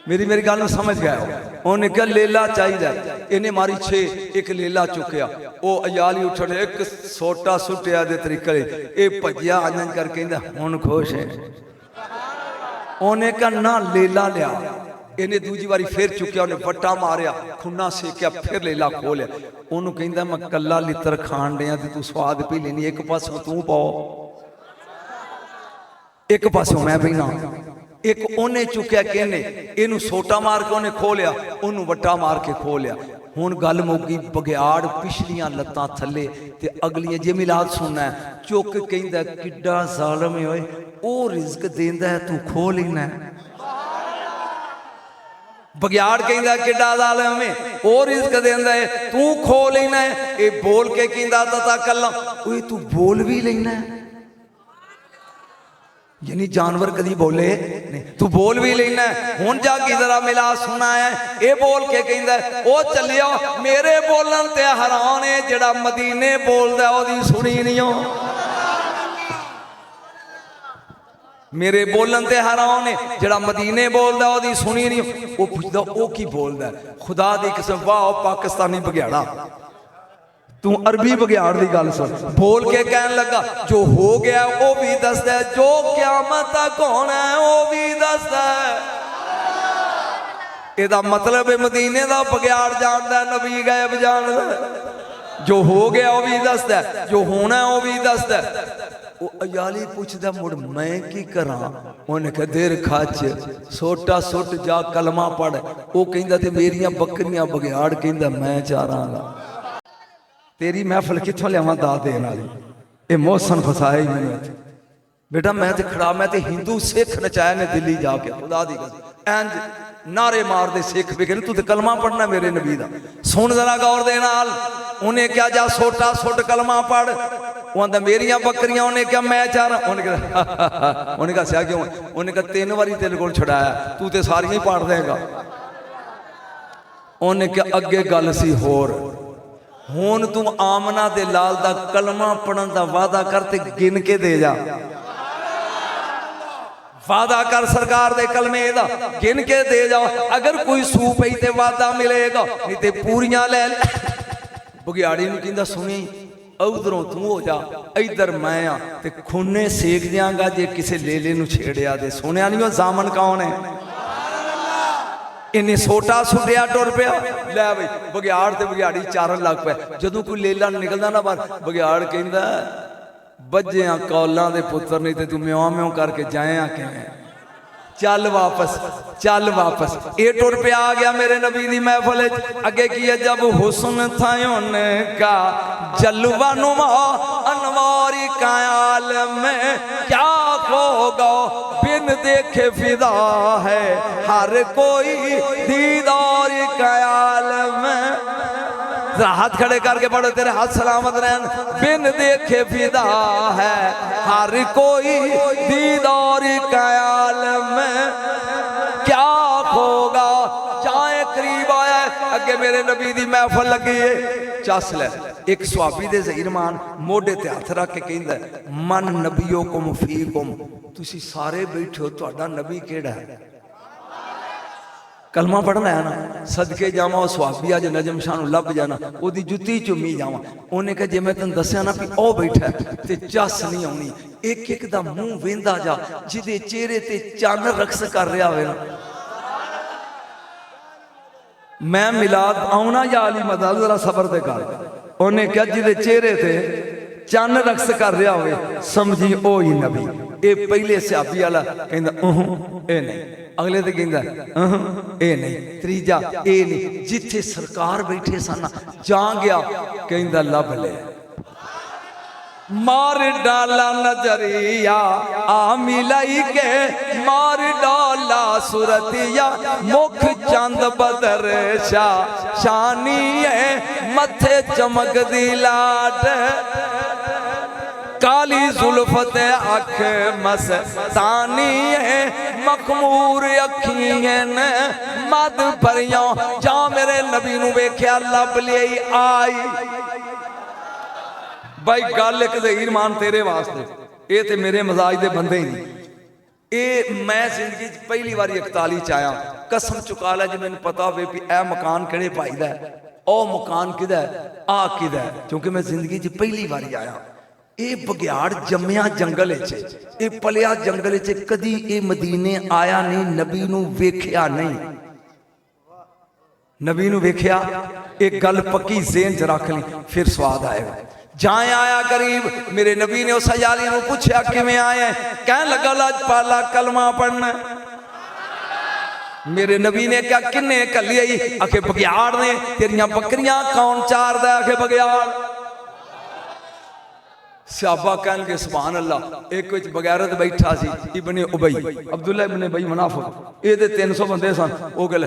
मेरी गल समझ गया। उन्हें क्या लेला चाहिए। इन्हें मारी 6 एक लेला चुकया। वो अयाली उठन एक सोटा सुटिया दे तरीके ये भजिया आनंद कर कहंदा हुण खुश है। उन्हें क्या ना लेला लिया। इन्हें दूजी बारी फिर चुकया। उन्हें वट्टा मारिया खुन्ना सेकिया फिर लेला खोलिया। उन्होंने कहंदा मैं कला लित्र खान दिया ते तू स्वाद पी लेनी। एक पासों तू पाओ एक पासों मैं पीना। एक उन्हें चुकया किने इनू सोटा मार के उन्हें खोलिया उन्होंने वट्टा मार के खोलिया। हुण गल मुक्की। बघियाड़ पिछलियां लत्तां थले ते अगलियां जे मिलाद सुनना है चुक कहंदा किड्डा जालिम है ओए ओ रिज़्क देंदा है तू खो लेना है। बघियाड़ कहंदा किड्डा जालिम है ओ रिज़्क देंदा है तू खो लेना है। ये बोल के कहंदा ता कल्ला ओए तू बोल भी लेना है। यानी जानवर कदी बोले नहीं तू बोल भी लेना है। हुण जाके जरा मिला सुना है ये बोल के कहंदा ओ चलिया मेरे बोलन ते हैरान है जेड़ा मदीने बोलदा ओदी सुनी नहीं हो। मेरे बोलन ते हैरान है जेड़ा मदीने बोलदा ओदी सुनी नहीं। वो पुछदा ओ की बोलदा खुदा दी कसम वाह पाकिस्तानी बघियाड़ा तू अरबी बघियाड़ की गल सुन। बोल के कहन लगा जो हो गया वो भी दसदा है जो क़यामत तक होना है वो भी दसदा है। एदा मतलब है मदीने दा बघियाड़ जानदा नबी गायब जानदा। जो हो गया वो भी दसदा है जो होना है वो भी दसदा है। वो अयाली पूछदा मुड़ मैं की करा। उन्हें कहा देर खच सोटा सुट जा कलमा पढ़। वो कहंदा ते मेरियां बकरियां बघियाड़ कहंदा मैं चारांगा। तेरी महफिल कितों लियावां दा देन वाली। ये मौसम फसाए ही मैंने। बेटा मैं तो खड़ा, मैं तो हिंदू सिख नचाया ने दिल्ली जाके, खुदा दी कसम इंज नारे मार दे सिख भी कहने तू तो कलमा पढ़ना मेरे नबी दा। सुन जरा गौर दे नाल, उन्हें क्या जा सोटा सुट कलमा पढ़, वो आंदा मेरिया बकरियां, उन्हें क्या मैं चार, उन्हें कहा स्या क्यों, उन्हें कहा 3 बारी तेरे को छुड़ाया, तू तो सारियां ही पढ़ देगा। उन्हें क्या अगे गल सी होर, हुण तू आमना दे लाल दा कलमा पढ़न दा वादा कर ते गिन के दे जा, वादा कर सरकार दे कलमे दा गिन के दे जाओ, अगर कोई सूह पई ते वादा मिलेगा, नहीं ते पूरियां ले। बुगियाड़ी नूं कहंदा सुनी उधरों तू हो जा, इधर मैं आ ते खूने सेक दियांगा जे किसे लेले नूं छेड़िया दे। सुनिया नहीं वो जामन कौन है, इन्हें सोटा सुटिया टुर पिया, लै बई बगियाड़ ते बगियाड़ी चारन लग पे। जदों कोई लेला निकलदा ना बाहर, बगियाड़ कहंदा बज्जिया कौलां दे पुत्र, नहीं ते तू म्यों म्यों करके जाया किवें, चल वापस चल वापस। ये टुर पे आ गया मेरे नबी दी महफिल। अगे की है, जब हुस्न था उनका जलवा नुमा अनवारी कायल में, क्या होगा बिन देखे फिदा है हर कोई दीदार कायल में। हाथ खड़े करके पढ़ो, तेरे हाथ सलामत रहन। बिन देखे फिदा है हर कोई दीदार कयाल में, क्या होगा चाहे करीब आया। अगे मेरे नबी दी महफिल लगी है, चस ले एक सुहाबी दे ज़हीरमान मोढे ते हथ रख के कहंदा मन नबियो कुम फीकुम, तुसी सारे बैठे हो, तुहाडा नबी केड़ा है? कलमा पढ़ना है ना, सदके जावा उस सुहाबी अज नजम शाह नूं लभ जाना, ओदी जुत्ती चुमी जावा। उन्हें कहा जे मैं तेन दस्या ना भी ओ बैठा ते चस नहीं आनी, एक एक दा मुंह वेंदा जा, जिदे चेहरे ते चन्न रक्स कर रहा होवे ना। मैं मिलाद आउना या अली मदद जरा सबर दे कर। उन्हें कहा जिदे चेहरे ते चन्न रक्स कर रहा होवे, समझी ओ ही नबी। ये पहले सहाबी वाला कहंदा ए नहीं, अगले तो कहंदा ए नहीं, तीजा ए नहीं। जिथे सरकार बैठे सन जा गया, कहंदा लभ ले मार डाला नजरिया आ मिलाई के, मार डाला सुरतिया मुख चंद बदर शाह शानी है, मथे चमक दी लाट काली जुल्फत अख मस्तानी है, मखमूर अखियन मद भरिया। जा मेरे नबी नूं वेख्या लभ लियाई आई। भाई गल एक ज़हीरमान तेरे वास्ते, ये तो मेरे मजाज दे बंदे ही नहीं। ये मैं जिंदगी पहली बार 41 च आया, कसम चुका ला जी मैंने पता हो भी ए मकान किहड़े भाई दा है, ओ मकान किदा है, आ किदा है, क्योंकि मैं जिंदगी च पहली बार आया। ये बगियाड़ जम्मिया जंगल च, पलिया जंगल च, कदी ये मदीने आया नहीं, नबी नूं वेख्या नहीं, नबी नूं वेख्या। एक गल पक्की ज़हन च रख ली, फिर स्वाद आएगा। जाए आया करीब, मेरे नबी ने उस हजाली नूं पूछया किवें आया, कह लगा लाजपाला कलमा पढ़ना। मेरे नबी ने क्या किन्ने कली आई, आखे बगियाड़ ने। तेरियां बकरियां कौन चारदा, आखे बगियाड़। सहाबा कहणगे सुभान अल्लाह। एक विच बगैरत बैठा सी इब्ने उबई, अब्दुल्ला इब्ने उबई मुनाफिक, ये 300 बंदे सन। वो गल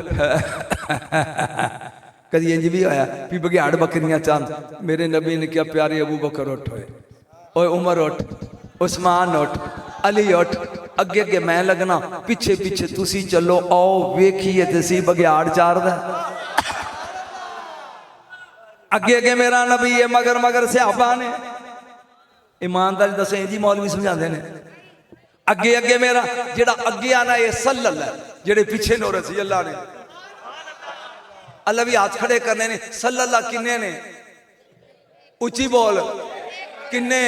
कदी इंज भी होया भी बगियाड़ बकरियां चंद। मेरे नबी ने क्या प्यारे अबू बकर उठ होए, ओए उमर उठ, उस्मान उठ, अली उठ, अगे अगे मैं लगना, पिछे पिछे तुसी चलो, आओ वेखिए ते सी बगियाड़ चारदा। अगे अगे मेरा नबी है, मगर मगर सहाबा ने। ईमानदारी दसे जी मौलवी समझाते हैं। अगे अगे मेरा जेड़ा अगे आना ये सल्लल्लाह, जेड़े पिछे नो रसी अल्लाह ने, अल्लाह भी हाथ खड़े करने ने। सल्लल्लाह किन्ने ने, उची बोल किन्ने,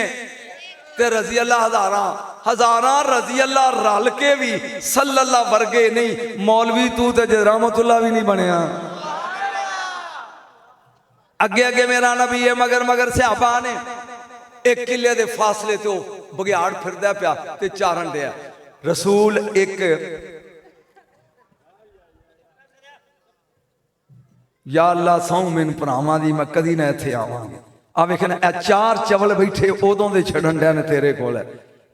ते रजी अल्लाह हजारा, हजारा रजी अल्लाह रल के भी सल्लल्लाह वर्गे नहीं। मौलवी तू ते रहमतुल्लाह भी नहीं बनया। अगे अगे मेरा नबी है, मगर मगर सहाबा ने। एक किले दे फासले तो बगियाड़ फिरदा पिया ते चारण दिया। रसूल एक या अल्लाह सौ मैनू भरावां दी मैं कदी ना इत्थे आवांगा। आ वेखना ए 4 चवल बैठे उदों दे छड़न डे ने तेरे कोल।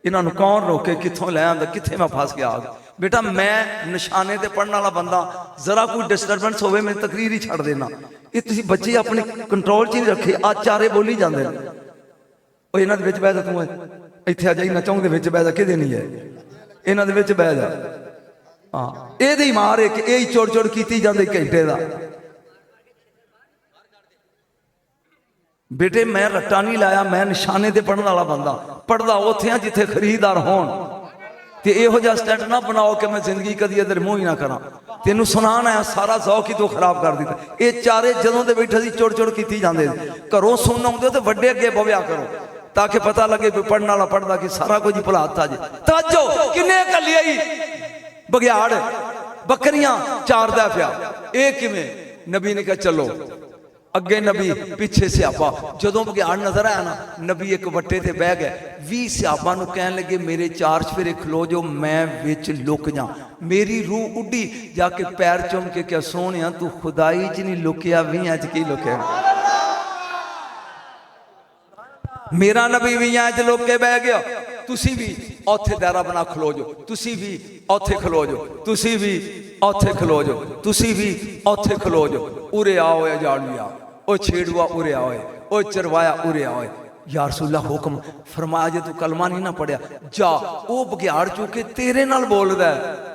इन्हों कौन रोके, कितों लै आंदा, कित्थे मैं फस गया। बेटा मैं निशाने ते पढ़ने वाला बंदा, जरा कोई डिस्टरबेंस होवे मैं तकरीर ही छड़ देना। ये तुसीं बच्चे अपने कंट्रोल च नहीं रखे, आज चारे बोली जाते हैं। इन्हों के बह जा, तू इत्थे आ जाई ना चौंक दे विच बह जा, किदे नहीं है इन्हों के विच बह जा। हाँ ये मार है कि यही चोड़ चोड़ की जाती घंटे का। बेटे मैं रट्टा नहीं लाया, मैं निशाने ते पढ़ने वाला बंदा, पढ़दा उत्थे आ जिथे खरीदार होण। ते इहो जिहा स्टैंड ना बनाओ कि मैं जिंदगी कदी इधर मुँह ही ना करा। तेनू सुनाना है सारा शौक ही तू खराब कर दिता। ये चारे जदों दे बैठे सी चुड़ चुड़ की जाते, घरों सुन आउंदे ते वड्डे अगे बव्या करो ताकि पता लगे भी पढ़ने वाला पढ़दा कि सारा कुछ ही भुला था। जी ताजो किन्ने कली आई बघियाड़ बकरियां चारदा पिया, ये किवें? नबी ने कहा चलो अगे नबी पिछे स्यापा। जदों बघियाड़ नजर आया ना, नबी एक वट्टे ते बह गए। 20 स्यापा नूं कहन लगे मेरे चार चफेरे खलो जो, मैं विच लुक जा। मेरी रूह उड्डी जाके पैर चुम के क्या सोहणिया तू खुदाई च नहीं लुकिया, 20 च की लुकिया? मेरा नबी 20 च लुक के बह गया। तुसी भी औथे दायरा बना खलो जो, तुसी भी औथे खलो जो, तुसी भी औथे खलो जो, तुसी भी औथे खलो जो। उरे आओ जाड़िया, ओ छेड़ुआ उरे आओ, ओ चरवाया उरे आओ। या रसूलल्लाह हुक्म फरमाया जे तू कलमा नहीं ना पढ़िया जा, वो बघियाड़ चूके तेरे नाल बोलदा है,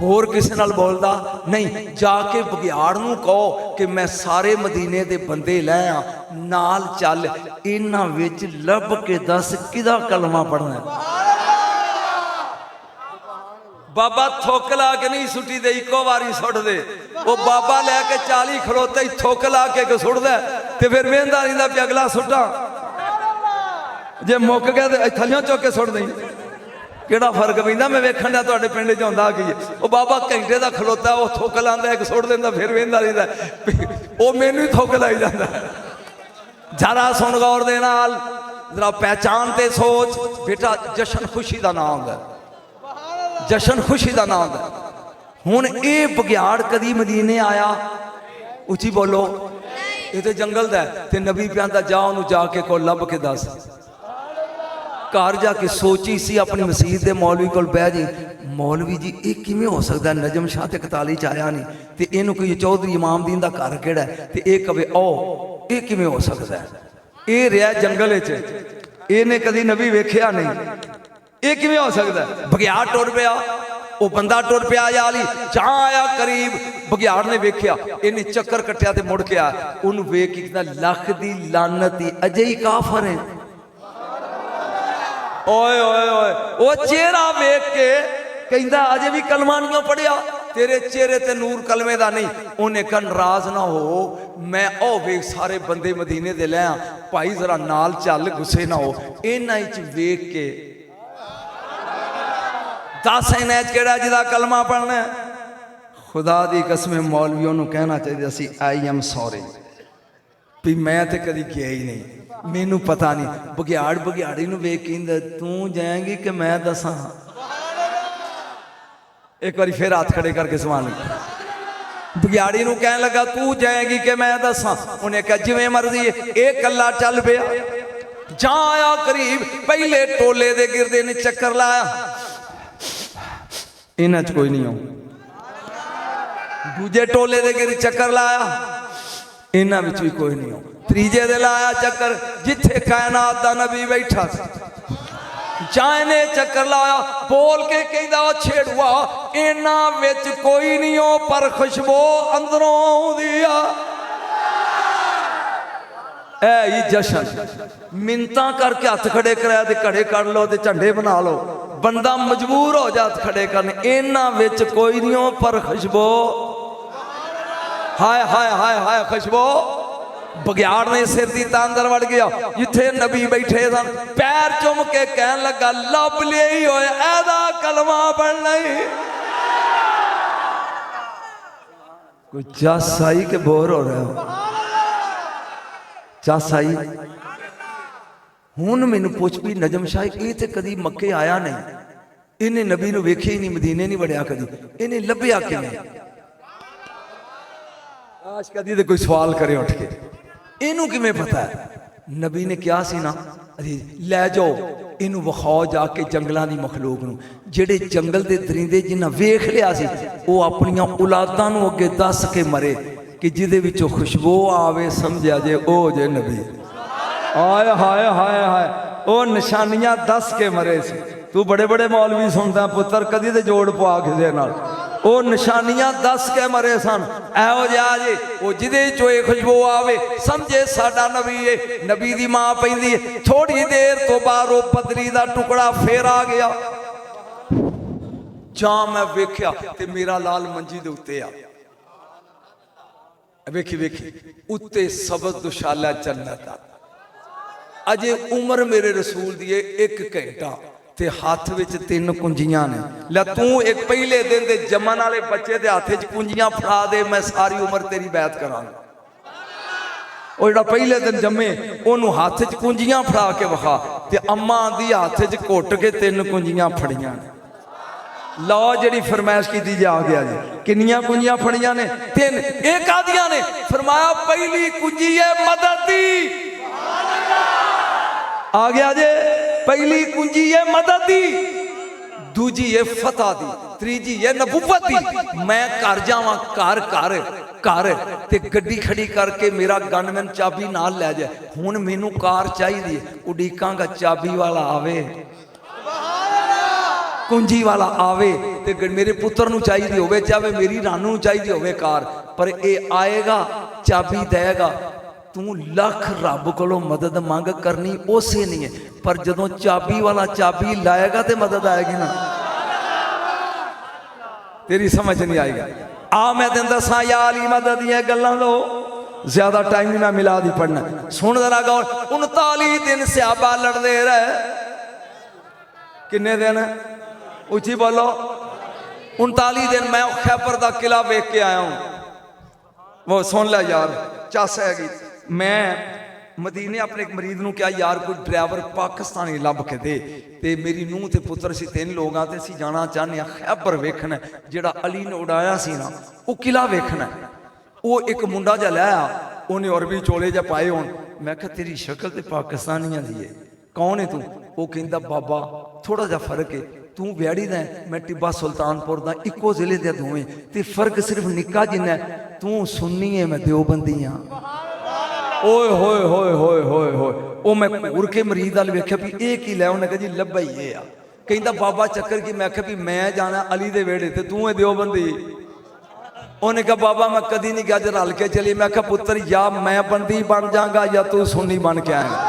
होर किसी नाल बोलदा नहीं। जाके बघियाड़ नूं कहो कि मैं सारे मदीने दे बंदे लै आ, नाल चल, इन्हां विच लभ के दस किदा कलमा पढ़ना। बाबा थुक ला के नहीं सुटी दे, इको बारी सुट दे। वो बाबा लैके 40 खड़ोते ही थुक ला के सुट दे, ते फिर वेंदा रहिंदा भी अगला सुटा। जे मुक गया तो थल्लियों चुक के सुट दई, केड़ा फर्क पैंदा? मैं वेखण दिया तुहाडे पिंड च हुंदा की है। वो बाबा घंटे का खलोता, वो थुक लांदा, एक सुट दिंदा, फिर वेंदा रहिंदा, वो मैनू ही थुक लाई जांदा। जरा सुन गौर दे नाल, जरा पहचान ते सोच। बेटा जशन खुशी का नाम है, जशन खुशी का नाम है। हुण ये बघियाड़ कदी मदीने आया? उची बोलो। ये तो जंगल दा ते नबी प्यांदा जा उन्होंने जाके को लभ के दस। घर जाके सोची सी अपनी मसीत के मौलवी को बह जी, मौलवी जी ये किमें हो सकता? नजम शाह ते 41 च आया नहीं, तो इनू कोई चौधरी इमाम दीन का घर केड़ा है, तो ये कवे ओ ये किमें हो सकता है? ये रहा जंगल च, इन्हें कभी नबी वेख्या नहीं, ये किमें हो सकता है? बघियाड़ टुर पिया, वो बंदा टुर पिया याली, जहां आया करीब बघियाड़ ने वेख्या, इन्हें चक्कर कट्टिया ते मुड़ के आया। उन्होंने वेख के लख दी लानत ही अजे ही काफर है। ओए ओए ओए, वो चेहरा वेख के कहंदा अजे भी कलमा नहीं पढ़िया, तेरे चेहरे ते नूर कलमे दा नहीं। उन्हें कहा नाराज ना हो, मैं ओ वेख सारे बंदे मदीने दे लै भाई, जरा नाल चल, गुस्से ना हो। इन्हां च वेख के 10 इन्हां च केड़ा जिहदा कलमा पढ़ना है? खुदा दी कसम मौलवियों नूं कहना चाहिए सी आई एम सॉरी भी मैं तो कभी गया ही नहीं, मैनू पता नहीं। बघियाड़ बघियाड़ी नूं वेख के तू जाएगी कि मैं दसा? एक बार फिर हाथ खड़े करके सवाल बघियाड़ी नूं कहन लगा तू जाएगी कि मैं दसा? उन्हें कहा जिवें मर्जी। एक कला चल पिया, जा आया करीब, पहले टोले दे गिरदे ने चक्कर लाया, इन्हां च कोई नहीं हो। दूजे टोले दे गिर चक्कर लाया, इन्हां विच भी कोई नहीं हो। तीजे दे लाया चक्कर जिथे कायनात दा नबी बैठा सी, जाने चक्कर लाया, बोल के कहंदा ओ छेड़ुआ इन्हां विच कोई नहीं हो, पर खुशबू अंदरों आउंदी आ। ऐ जशन मिन्नतां करके हथ खड़े कराया ते घड़े कड़ लो ते झंडे बना लो, बंदा मजबूर हो जा हथ खड़े करने। इन्हां विच कोई नहीं हो, पर खुशबू हाय हाय हाय हाय खुशबू। बघियाड़ ने सिर दी तांदर वड़ गया जिथे नबी बैठे सन, पैर चुम के कहन लगा लब ले ही होए ऐदा कलमा पढ़ना ही। कोई चस आई के बोर हो रहे हो? चस आई? हुण मैनू पुछ भी नजम शाह ये तो कदी मक्के आया नहीं, इन्हें नबी नूं वेख्या ही नहीं, मदीने नहीं वड़िया कदी, इन्हें लभ्या किवें? आज कदी तो कोई सवाल करे उठ के, इनू किमें पता है? नबी ने क्या सी ना लै जाओ इनू विखाओ जाके जंगलों की मखलूक नूं। जिहड़े जंगल के दरिंदे जिन्हें वेख लिया सी वो अपनियां औलादां नूं अगे दस के मरे कि जिहदे विचों खुशबू आवे समझिया जे ओ जे नबी। हाय हाय हाय हाय वो निशानियां दस के मरे सी। तू बड़े बड़े मौलवी सुनदा पुत्र कदी ते जोड़ पवा किसे नाल। वो निशानियां दस के मरे सन एहो जिहा जी वो जिहदे चों ये खुशबू आवे समझे साडा नबी है। नबी दी मां पैंदी है। थोड़ी देर तो बाद वो बदरी दा टुकड़ा फिर आ गया। जां मैं वेख्या ते मेरा लाल मंजी दे उत्ते आ। वेखी वेखी उत्ते सबद दुशाला जन्नत आ। अजे उम्र मेरे रसूल दी 1 घंटा ते हाथ विच 3 कुंजियां ने। लै तू एक पहले दिन दे जमन वाले बच्चे दे हाथ च कुंजियां फड़ा दे मैं सारी उम्र तेरी बैत करांगा। वो जिहड़ा पहले दिन जम्मे ओनू हाथ च कुंजियां फड़ा के विखा ते अम्मा आंदी हाथ च घुट के 3 कुंजियां फड़ियां ने। लो जी फरमाइश की जा गया जी किनियां कुंजियां फड़ियां ने 3 एक आदियां ने फरमाया पहली कुंजी है मदद दी आ गया जे पहली कुंजी है मदद दी दूजी है फतह दी तीजी है नबुव्वत दी। मैं घर जावां घर घर घर ते गड्डी खड़ी करके मेरा गनमैन चाबी नाल लै जाए। हुण मैनू कार चाहिए उड़ीकांगा चाबी वाला आवे कुंजी वाला आवे ते मेरे पुत्र नू चाहिए होवे चाहे मेरी रानू चाहिए होवे कार पर ये आएगा चाबी देगा। तू लख रब कोलों मदद मंग करनी उसे नहीं है पर जदों चाबी वाला चाबी लाएगा तो मदद आएगी ना। तेरी समझ नहीं आएगा। आ मैं तेन दसा या अली मदद दियां गल्लां लो ज्यादा टाइम नहीं मैं मिला दी पढ़ना। सुन जरा गौर 39 दिन सहाबा लड़ते रहे। किन्ने दिन उची बोलो 39 दिन। मैं खैबर का किला वेख के आया हूं। वो सुन ला यार चस हैगी। मैं मदीने अपने एक मरीज नूं क्या यार कोई ड्राइवर पाकिस्तानी लभ के दे ते मेरी नूंह ते पुत्र सी 3 लोग आते सी जाना चाहने खैबर वेखना जिहड़ा अली ने उड़ाया सी ना वो किला वेखना। वो एक मुंडा जा लाया उन्हें अरबी चोले जा पाए होन। मैं कहा तेरी शक्ल तो पाकिस्तानियां दी है कौन है तू? वो कहंदा बाबा थोड़ा जा फर्क है तू व्याड़ी दा मैं टिब्बा सुल्तानपुर दा इको जिले दे दोवें ते फर्क सिर्फ निक्का जिन्ना तू सुन्नी है मैं देवबंदी हाँ। ओए होए होए होए होए होए वो मैं घूर के मरीज वाल वेख्या भी ये की लै उन्हें कहा जी लब्भा ही ये आ। कहंदा बाबा चक्कर की मैं आख्या भी मैं जाना अली दे वेड़े ते तू है देवबंदी। उन्हें कहा बाबा मैं कदी नहीं गया जो रल के चली। मैं आख्या पुत्र या मैं बंदी बन जाऊंगा या तू सुन्नी बन के आएगा।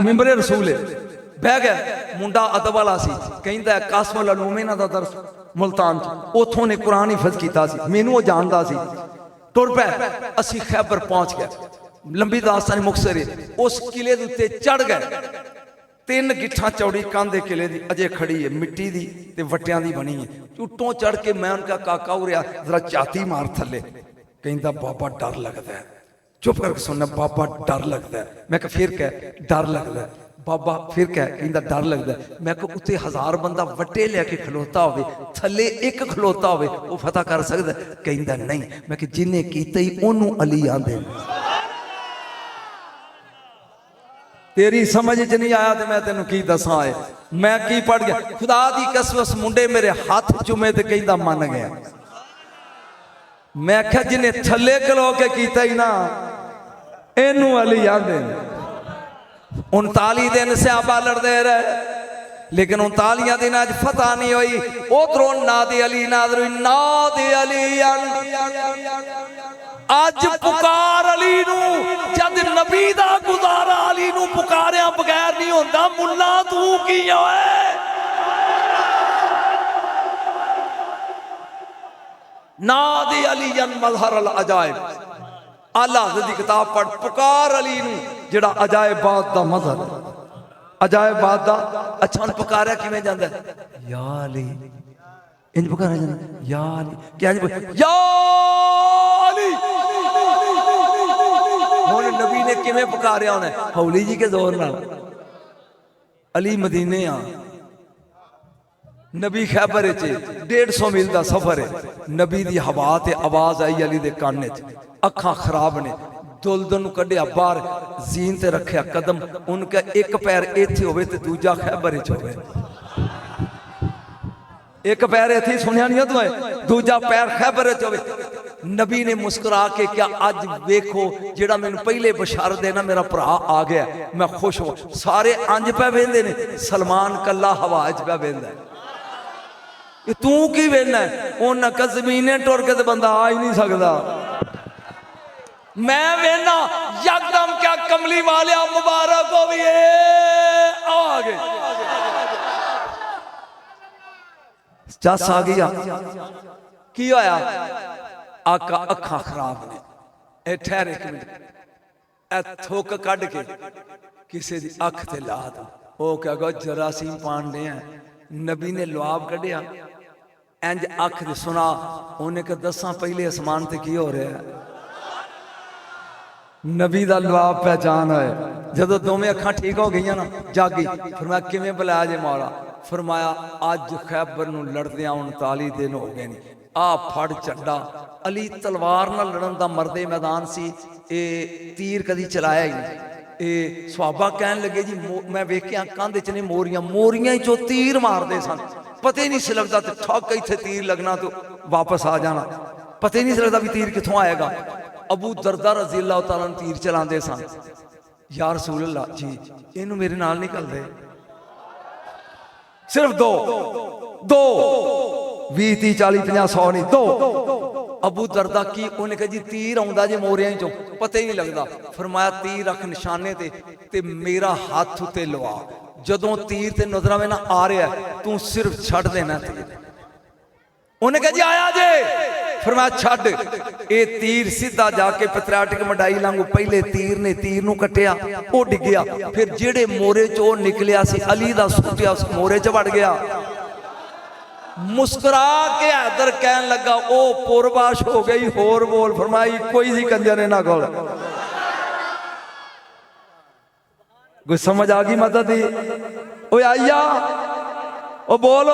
मिंबरे रसूल बह गया मुंडा अदब वाला सी कहंदा कासमुल अलूम इन्हां दा दरस मुल्तान च उथों ने कुरान हिफज कीता सी मैनू वो जानदा सी। टुर पै असी खैबर पहुंच गए। लंबी दास्तान मुखसर उस किले दे उत्ते चढ़ गए। 3 गिट्ठां चौड़ी कंध किले दी अजे खड़ी है मिट्टी दी ते वट्टियां दी बनी है। उटों चढ़ के मैं उनका काका उरिया जरा चाती मार थले। कहंदा बाबा डर लगता है। चुप करके सुनना बाबा डर लगता है। मैं कहा फिर क्या डर लगता है? बाबा फिर क्या कहंदा डर लगता है। मैं कहा उत्ते 1000 बंदा वट्टे लैके खलोता होवे थले एक खलोता होवे वो फतह कर सकदा? कहंदा नहीं। मैं कहा जिन्हें कीता ही ओनू अली आंदे। तेरी समझ च नहीं आया तो मैं तेन की दसा है मैं की पढ़ गया। खुदा दी कसम उस मुंडे मेरे हाथ चुमे तो कहंदा मन गया। मैं क्या जिन्हें थले खलो के कीता ही ना इनू अली आंदे। 39 दिन सहाबा लड़ते रहे लेकिन 39 दिन अज फतह नहीं हुई। उधरों नादे अली नादर नादे अली अज पुकार अली नू जद नबी दा गुजारा अली नू पुकारिया बगैर नहीं होता। मुल्ला तू की होए नादे अली मजहर अल अजायब आला हज़रत की किताब पढ़ पुकार अली नू जिहड़ा अजायबात दा मजहर अजायबात दा। अच्छा उन पुकारिया किवें जांदा या अली इंज पुकारा जांदा या अली क्या या अली। हुण नबी ने किवें पुकारिया उन्हें हौली जी के जोर नाल अली मदीने आ नबी खैबर 150 मील का सफर है। नबी की हवा ते आवाज आई अली दे कान च अखां खराब ने दुल्हन नूं कढ़िया बाहर, जीन ते रखिया कदम, उनका एक पैर इत्थे होवे ते दूजा खैबर च होवे। एक पैर इत्थे सुनिया नहीं तू, दूजा पैर खैबर च होवे। नबी ने मुस्कुरा के क्या, अज वेखो जेड़ा मैनू पहले बशारत देना मेरा भरा आ गया, मैं खुश हो। सारे अंज पै वेंदे ने, सलमान कला हवा च पै वेंदा। तू की वेना, उन्हें कज़मीने टुर के बंदा आ ही नहीं सकता। मैं वेना यकदम क्या कमली वाले मुबारक हो भी आ गए, चस आ गया। की होया? आका अखा खराब ने, ठहर एक मिनट, ए थुक कढ़ के किसी दी अख ते ला दो। वो क्या गो जरासीम पांडे हैं। नबी ने लुआब कढ़िया, इंज अख दे सुना, उन्हें कहा दसा पहले आसमान ते की हो रहा है। नबी दा लुआब पहचान है। जदों दोवें अखां ठीक हो गई ना, जागी, फरमाया किवें बुलाया जे मौला? फरमाया अज खैबर नूं लड़दियां 39 दिन हो गए ने। आ फड़ झंडा, अली तलवार नाल लड़न दा मर्दे मैदान सी, ए तीर कदी चलाया ही नहीं। ए सुहाबा कहन लगे जी मैं वेखिया कंध च ने मोरियां, मोरियां चो तीर मारदे सन, पता ही नहीं सी लगदा ते ठक इत्थे तीर लगना तो वापस आ जाना, पता ही नहीं सी लगदा भी तीर कित्थों आएगा। अबू दरदा रज़ी अल्लाह तआला अन्हु तीर चलाते सन। या रसूल अल्लाह जी इनू मेरे नाल निकल दे, सिर्फ दो 20 30 40 50 100 नहीं, दो। अबू दरदा की उन्हें कहा जी तीर आउंदा जे मोरियां चों, पता ही नहीं लगता। फरमाया तीर रख निशाने ते मेरा हाथ उत्ते लवा, जदों तीर ते नजर आवे ना आ रहा तू सिर्फ छड़ देना तीर। उन्हें कहा जी आया जे, फरमाया छड़। ए तीर सीधा जाके पैट्रियाटिक मडाई लांगू पहले तीर ने तीर नू कटिया, वो डिग्या, फिर जेड़े मोरे चो निकलिया सी अली दा सुटिया उस मोरे च वड़ गया। मुस्कुरा के हैदर कहन लगा ओ पुरबाश हो गई, होर बोल। फरमाई कोई सी कंजर इन्हां कोल। कोई समझ आ गई मदद दी? ओए आइया ओ बोल,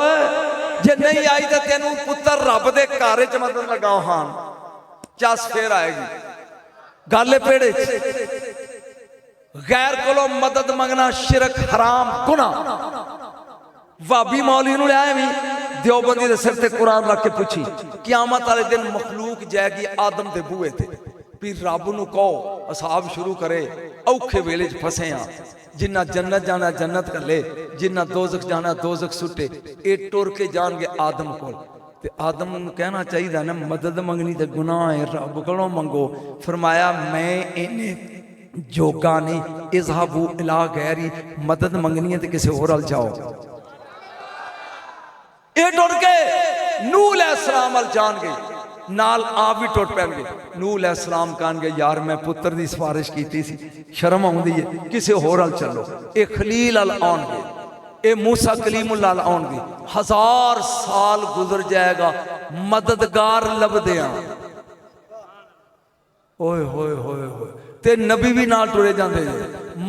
जे नहीं आई तो तेनू पुत्र रब दे घर च मदद लगाओ। हाँ चस फिर आएगी गल पेड़े। गैर कोलों मदद मंगना शिरक हराम गुना। वाबी मौलवी नूं लिया भी देवबंदी दे सिर ते कुरान रख के पूछी कियामत वाले दिन मखलूक जाएगी आदम दे बूहे ते, भी रब नूं कहो असाब शुरू करे, औखे वेले च फसे आ, जिन्ना जन्नत जाना जन्नत कले, जिन्ना दोजख जाना दोजख सुटे, ये टुर के जाएंगे आदम कोल। ते आदम नूं कहना चाहिए ना मदद मंगनी ते गुनाह है, रब कोलों मंगो। फरमाया मैं इन्हें जोगा नहीं, इज़हाबू इला गैरी, मदद मंगनी है तो किसी होर अल जाओ। ये टुर के नूह अलैहिस्सलाम अल जान गए, नाल आप भी टुट पैणगे। नूह अलैहिस्सलाम कहणगे यार मैं पुत्र की सिफारिश की सी, शर्म आउंदी है, किसी होर अल चलो। ये खलील अल आउणगे, ये मूसा कलीमुल्लाह अल आउणगे। 1000 साल गुजर जाएगा मददगार लभदियां। ओए होए होए होए, ते नबी भी नाल टुरे जांदे,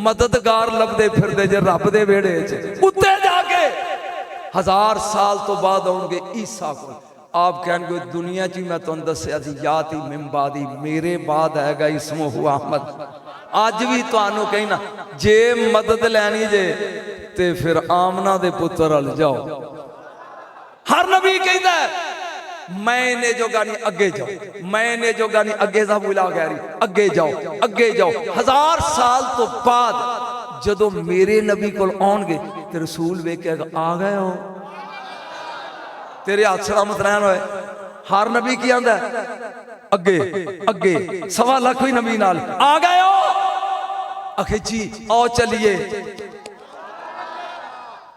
मददगार लभदे फिरदे जे रब दे वेड़े च। उत्ते जाके 1000 साल तो बाद आउणगे ईसा को। आप कहेंगे दुनिया च मैं तुहानू दस्सिया सी याती मिम्बादी, मेरे बाद आएगा इसमो अहमद। अज भी तुहानू कहना जे मदद लैनी जे ते फिर आमना दे पुत्र अल जाओ। हर नबी कहता है मैंने जोगा नहीं अगे जाओ, मैंने जोगा नहीं अगे जा बुला गैरी, अगे जाओ अगे जाओ। 1000 साल तो बाद जदों मेरे नबी को आउणगे ते रसूल वेखेगा आ गए हो, तेरे हाथ सलामत रहन होए। हर नबी की आंदा अगे अगे, 1.25 लाख भी नबी नाल आ गए हो, आखे जी आओ चलिए।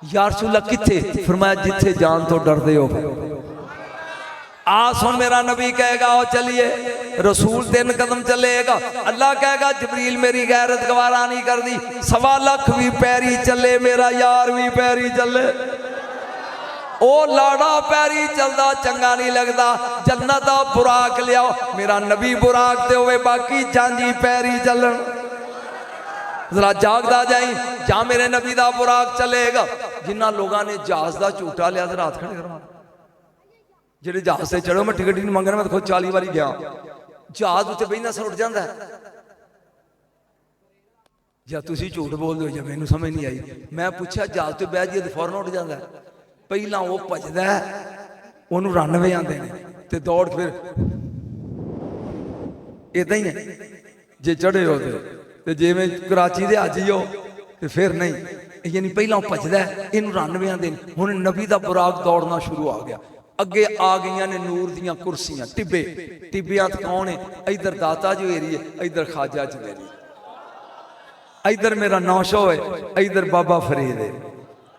या रसूल अल्लाह किथे? फरमाया जिथे जान तो डरदे हो। आ सुन मेरा नबी कहेगा आओ चलिए, रसूल 3 कदम चलेगा, अल्लाह कहेगा जबरील मेरी गैरत गवारा नहीं कर दी, 1.25 लाख भी पैरी चले, मेरा यार भी पैरी चले। ओ लाड़ा पैरी चलदा चंगा नहीं लगता, जन्नत दा बुराक लियाओ, मेरा नबी बुराक ते होवे, बाकी झांझी पैरी चलन। जरा जागदा जाई जा मेरे नबी दा बुराक चलेगा। जिन्ना लोगों ने जहाज का झूठा लिया रात खड़े करवा, जेडे जहाज से चढ़ो मैं टिकट नहीं मंगना, मैं खुद 40 बारी गया, जहाज उत्ते बहना सर उठ जाता है। ਜਾਂ ਤੁਸੀਂ ਝੂਠ ਬੋਲਦੇ ਹੋ ਜਾਂ ਮੈਨੂੰ ਸਮਝ ਨਹੀਂ ਆਈ। ਮੈਂ ਪੁੱਛਿਆ ਜਹਾਜ਼ ਤੇ ਬਹਿ ਜਾਈਏ ਤੇ ਫੌਰਨ ਉੱਡ ਜਾਂਦਾ। ਪਹਿਲਾਂ ਉਹ ਭੱਜਦਾ, ਉਹਨੂੰ 99 ਆਉਂਦੇ ਨੇ, ਤੇ ਦੌੜ ਫਿਰ ਇਦਾਂ ਹੀ ਹੈ। ਜੇ ਚੜ੍ਹੇ ਹੋ ਤੇ ਜਿਵੇਂ ਕਰਾਚੀ ਦੇ ਹਾਜੀ ਹੋ ਤੇ ਫਿਰ ਨਹੀਂ, ਯਾਨੀ ਪਹਿਲਾਂ ਭੱਜਦਾ, ਇਹਨੂੰ 99 ਆਉਂਦੇ ਨੇ। ਹੁਣ ਨਬੀ ਦਾ ਬੁਰਾਕ ਦੌੜਨਾ ਸ਼ੁਰੂ ਆ ਗਿਆ। ਅੱਗੇ ਆ ਗਈਆਂ ਨੇ ਨੂਰ ਦੀਆਂ ਕੁਰਸੀਆਂ, ਟਿੱਬੇ। ਟਿੱਬਿਆਂ ਤੇ ਕੌਣ ਹੈ? ਇਧਰ ਦਾਤਾ ਜਵੇਰੀ ਹੈ, ਇਧਰ ਖਾਜਾ ਜਵੇਰੀ, इधर मेरा नौशो है, इधर बाबा फरीद है।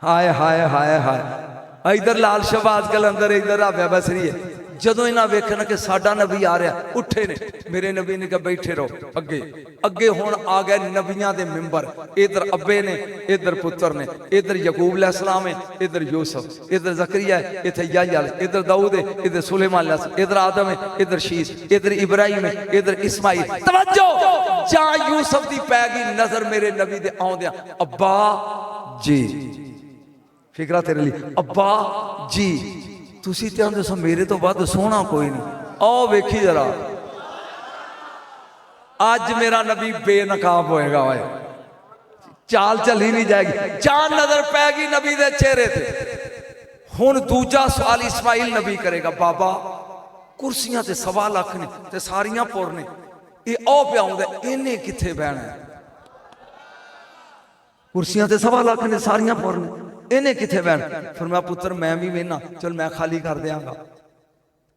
हाय हाय हाय हाय। इधर लाल शहबाज कलंदर, इधर राबिया बसरी है। जदों इन्हां वेखना कि साडा नबी आ रहा, उठे ने। मेरे नबी ने कहा बैठे रहो। अगे अगे हुण आ गए नबियां दे मिंबर। इधर अब्बे ने, इधर पुत्र ने, इधर यकूब अलैहिस्सलाम है, इधर यूसुफ, इधर जकरिया है, इधर याह्या, इधर दाऊद है, इधर सुलेमान अलैहिस्सलाम, इधर आदम है, इधर शीश, इधर इब्राहिम है, इधर इस्माइल। तवज्जो, जा यूसुफ दी पै गई नजर मेरे नबी दे आउंदियां। अब्बा जी, फिकरा तेरे लिए, अब्बा जी। तुसी ते आंदे सो मेरे तो बाद सोहना कोई नहीं। आओ वेखी जरा, आज मेरा नबी बेनकाब होएगा। भाई चाल चली नहीं जाएगी, जान नजर पैगी नबी दे चेहरे ते। हुण दूजा सवाल इस्माइल नबी करेगा, बाबा कुर्सियां ते 1.25 लाख ने ते सारियां पुर ने, ये आओ पे आउंदा, इन्हें किथे बहना है? कुर्सियां ते 1.25 लाख ने, सारियां पुर ने, इन्हें किथे बहना? फिर मैं पुत्र मैं भी वेना, चल मैं खाली कर देंगा,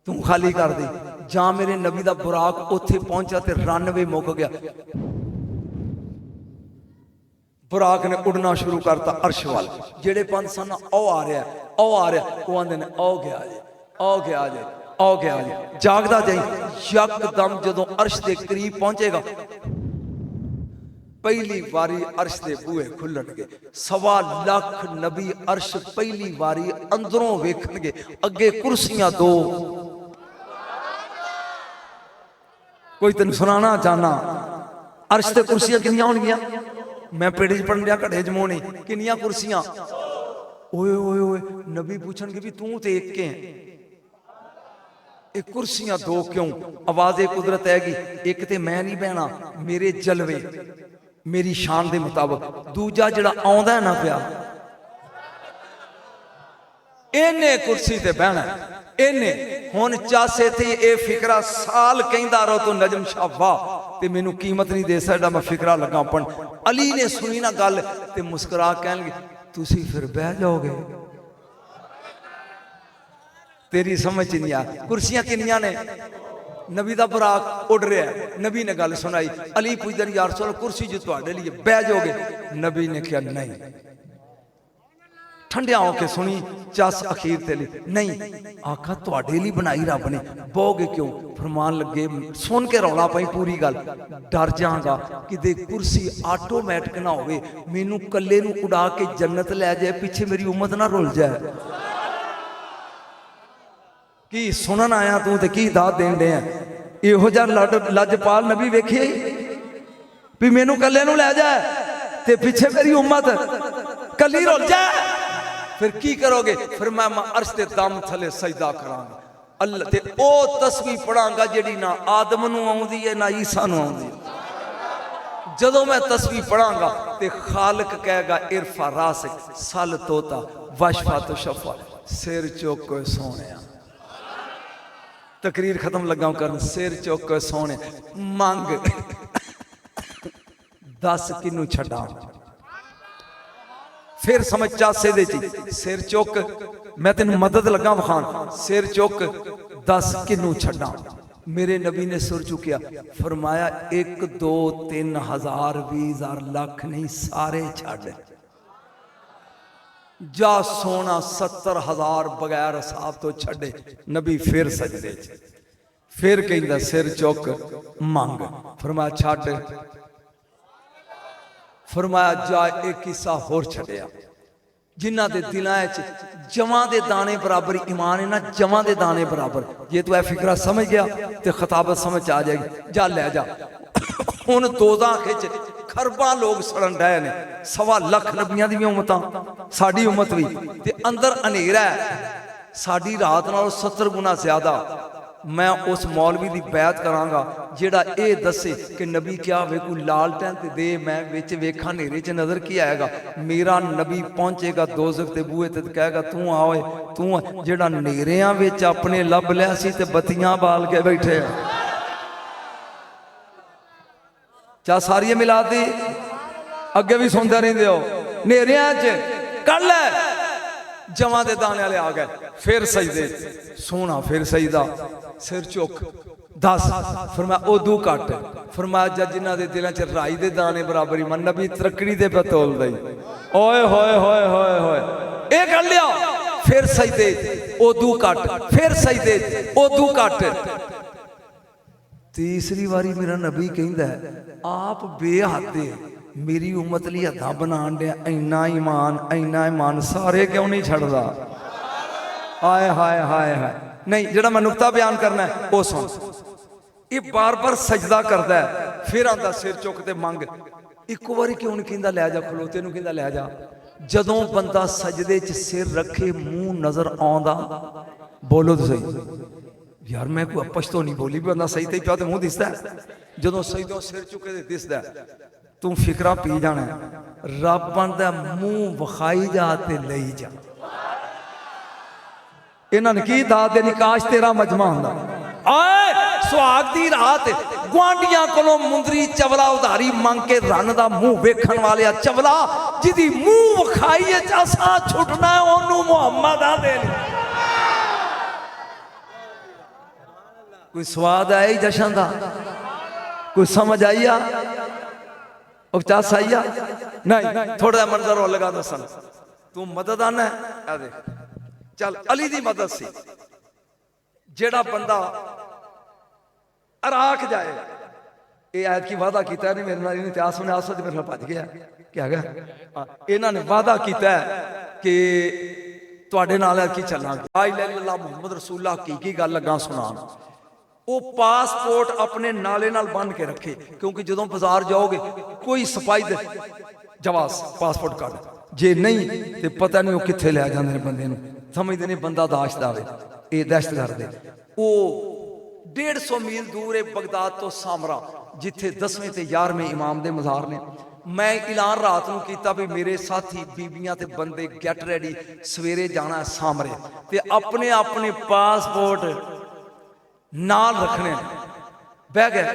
तू खाली कर दे। जा मेरे नबी दा बुराक उत्थे पहुंचा ते 99 मुक गया। बुराक ने उड़ना शुरू करता अर्श वाल। जेड़े पंज सन ओ आ रहा, ओ आ रहा, वो आंदे ने ओ गया जे, ओ गया जे, ओ गया जे। जागदा जाई, यकदम जदों अर्श दे करीब पहुंचेगा, पहली बारी अर्श दे बूहे खुलणगे। 1.25 लाख नबी अर्श पहली बारी अंदरों वेखणगे। अगे कुर्सियां 2। कोई तेन सुनाना चाहना, अर्श ते कुर्सियां कितनियां होणगियां? मैं पेड़ी च पढ़न दिया, घड़े च मोहनी, कितनियां कुर्सियां? ओए ओए ओए, नबी पूछणगे भी तू ते एक के है, एक कुर्सियां 2 क्यों? आवाज़े कुदरत हैगी, एक ते मैं नहीं बहना, मेरे जलवे मेरी शान दे मुताबिक। दूजा जिहड़ा आउंदा ना पिया, इन्ने कुर्सी ते बहना, इन्ने। हुण चासे ते ये फिकरा साल कहंदा रहो तो नजम शाह वाह, ते मैनू कीमत नहीं दे सकदा, मैं फिकरा लगा पढ़न। अली ने सुनी ना गल ते मुस्कुरा कहण लगे, तुसी फिर बह जाओगे? तेरी समझ नहीं आ। कुर्सियां किनियां ने? नबी दा बुराक उड़ रहा है। नबी ने गल सुनाई। अली पुछदे यार रसूल कुर्सी जो तुहाडे लिए बह जाओगे? नबी ने कहा नहीं। ठंडिया होके सुनी चस अखीर ते ली नहीं। आखा तुहाडे लिए बनाई रब ने, बोगे क्यों? फरमान लगे, सुन के रौला पाई पूरी गल, डर जागा कि कुर्सी ऑटोमैटिक ना होवे, मैनू कल्ले नू उड़ा के जन्नत लै जाए, पिछे मेरी उम्मत ना रुल जाए। की सुनन आया तू ते की दाद देन दे? इहो जा लजपाल नबी वेखे भी मैनू कल्ले नू लै जाए ते पिछे मेरी उम्मत कली रुल जाए, फिर की करोगे? फिर मैं अर्श दे दम थले सजदा करांगा, अल्लाह ते ओ तस्वीर पढ़ांगा जेड़ी ना आदम नू आउंदी है ना ईसा नू आउंदी। जदों मैं तस्वीर पढ़ांगा ते खालिक कहेगा इरफा रासिक सल तोता वशफा तो शफा, सिर चुक के सोने। तकरीर खत्म लगा कर, सिर चुक के सोने मंग, दस किनू छड़ा? फिर समझ चासे दे सिर चुक, मैं तेन मदद लगा विखान, सिर चुक दस किनू छड़ा? मेरे नबी ने सुर चुकिया, फरमाया 1 2 3 1000 20 1000 लाख नहीं, सारे छड़ जा सोना। 70,000 बगैर हिसाब तो छड़े। नबी फिर सजदे, फिर कहंदा सिर चुक मंग। फरमाया छड़। फरमाया जा एक किस्सा होर छड़िया, जिन्हां दे दिलां च जवां दे दाने बराबर ईमान है ना, जवां दे दाने बराबर। जे तू ऐ फिकरा समझ गया तो खताबत समझ आ जाएगी। जा लै जा। हुण दोज़ख विच खरबां लोग सड़न डए ने, 1.25 लाख नबियां दी उम्मतां, साडी उम्मत भी, ते अंदर हनेरा है। साडी रात नालों 70 गुना ज्यादा। मैं उस मौलवी की बैत करांगा जिहड़ा ये दसे कि नबी क्या वे कोई लालटेन ते दे मैं विच वेखा नेरे च नज़र की आएगा। मेरा नबी पहुंचेगा दोज़ख दे बूहे ते कहेगा तू आ ओए तू जिहड़ा नेरियां विच अपने लभ लिया सी ते बत्तियां बाल के बैठे चा सारी मिला दी अगे भी सुनते रहिंदे हो नेरियां च कल जमा दे दाने वाले आ गए फिर सजदे सोना फिर सजदा सिर चुक दस फरमाया उदू घट फरमाया जज जिन्हां दे दिलां च राई दे दाने बराबर ही मन नबी तरकड़ी दे पे तोल दई ओए होए होए होए होए ए कर लिया फिर सजदे उदू घट फिर सजदे उदू घट तीसरी बारी मेरा नबी कहंदा है आप बेहद मेरी उम्मत लिए हदा बनान दिया इन्ना ईमान सारे क्यों नहीं छड़दा हाय हाय हाय हाय नहीं जेड़ा मैं नुक्ता बयान करना है वो सुन ये बार बार सजदा करता है फिर आंदा सिर चुकते मंग एक बारी क्यों नहीं कहंदा लै जा खलोते नूं कहंदा लै जा जदों बंदा सजदे च सिर रखे मुंह नजर आउंदा बोलो तो सही यार मैं कोई पछतो नहीं बोली बंदा सही ते पिया ते मुंह दिसदा जदों सजदों सिर चुके ते दिसदा तू फिकरा पी जाना रब बनता मुंह विखाई जा ते लई जा इन्होंने की दात देनी काश तेरा मजमा होंदा सुहाग दी रात गुआंढियां कोलों मुंदरी चवला उधारी मंग के रन दा मुंह वेखण वाले चवला जिदी मुंह विखाई असा छुटना ओनू मुहम्मद आ दे कोई स्वाद आया ही जशन दा कोई समझ आई आ उपचास आई नहीं थोड़ा मंजर हो लगा दसन तू मदद आना है देख चल अली दी मदद सी जेड़ा बंदा अराक जाए ये आयत की वादा किया है मेरे नाल इतिहास सुने आसो मेरे नाल भज गया क्या गया इन्होंने वादा किया कि तुहाडे नाल की चलांगे ला इलाहा इल्लल्लाह मुहम्मद रसूलुल्लाह की गल लगा सुनान वो पासपोर्ट अपने नाले नाल बन के रखे क्योंकि जो बाजार जाओगे कोई सिपाही दे जवास पासपोर्ट कार्ड जे नहीं तो पता नहीं वो कित्थे लै जांदे ने बंदे नूं समझदे ने बंदा दाश दा वे ये दहशत गर्द वो 150 मील दूर है बगदाद तो सामरा जिथे 10वें ते 11वें इमाम दे मज़ार ने मैं ऐलान रात नूं कीता भी मेरे साथी बीबियां ते बंदे गेट रेडी सवेरे जाना है सामरे ते अपने अपने पासपोर्ट नाल रखने बह गए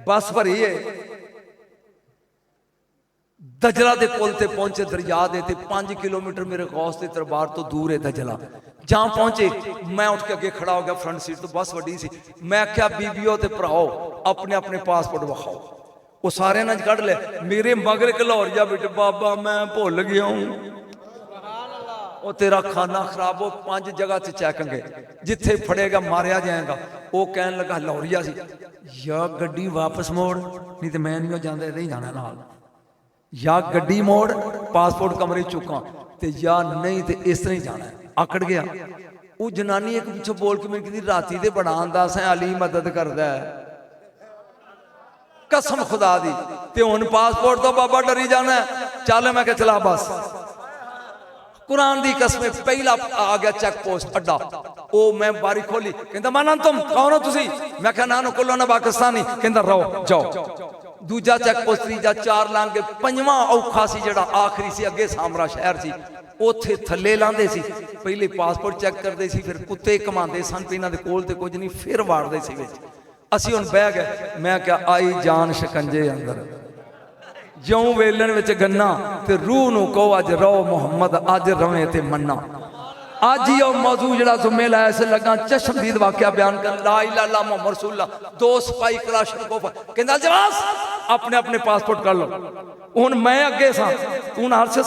बस भरी है दजला दे पुल ते पहुंचे दरिया दे ते 5 किलोमीटर मेरे गौस के दरबार तो दूर है दजला जहां पहुंचे मैं उठ के अगे खड़ा हो गया फ्रंट सीट तो बस वड्डी सी मैं क्या बीबियों ते भराओ अपने अपने पासपोर्ट विखाओ वो सारे ना कढ़ ले मेरे मगर कलौरिया बेटे बाबा मैं भुल गया हूं वो तेरा खाना खराब हो 5 जगह से चेकेंगे जिथे फड़ेगा मारिया जाएगा वो कहन लगा लौरिया सी या गड्डी वापस मोड़ नहीं तो मैं नहीं जाता इधर ही जाना नाल या गड्डी मोड़ पासपोर्ट कमरे चुका तो या नहीं तो इस तरह ही जाना आकड़ गया वो जनानी एक पिछों बोल के मैं कहती राती तो बड़ा अंदाज है अली मदद करता है कसम खुदा दी ते हुण पासपोर्ट तो बाबा डरी जाना चल मैं क्या चला बस कुरान दी कसम पहला आ गया चेक पोस्ट अड्डा ओ मैं बारी खोली कहंदा माना तुम कौन हो तुसी मैं कहा नानो कुल्लो ना पाकिस्तानी कहंदा रहो जाओ दूजा चेक पोस्ट तीजा 4 लांघ के 5वां औखा सी जेड़ा आखिरी सी अगे सामरा शहर सी ओथे थल्ले लांदे सी पहले पासपोर्ट चेक करदे सी फिर कुत्ते घमांदे सन ते इन्हां दे कोल ते कुछ नहीं फिर वाड़दे सी विच असीं हुण बह गए मैं क्या आई जान शिकंजे अंदर ज्यों वेलन विच गन्ना ते रूह नूं कहो अज रहो मुहम्मद अज रवे ते मन्ना अज ही वो मौजू जड़ा जुम्मे लाया से लगा चश्मदीद वाकया बयान कर ला इलाहा इल्लल्लाह मुहम्मद रसूलुल्लाह 2 सिपाही कलाशनकोफ कहंदा जवास अपने अपने पासपोर्ट कर लो हुण मैं अगे सा तू नाल से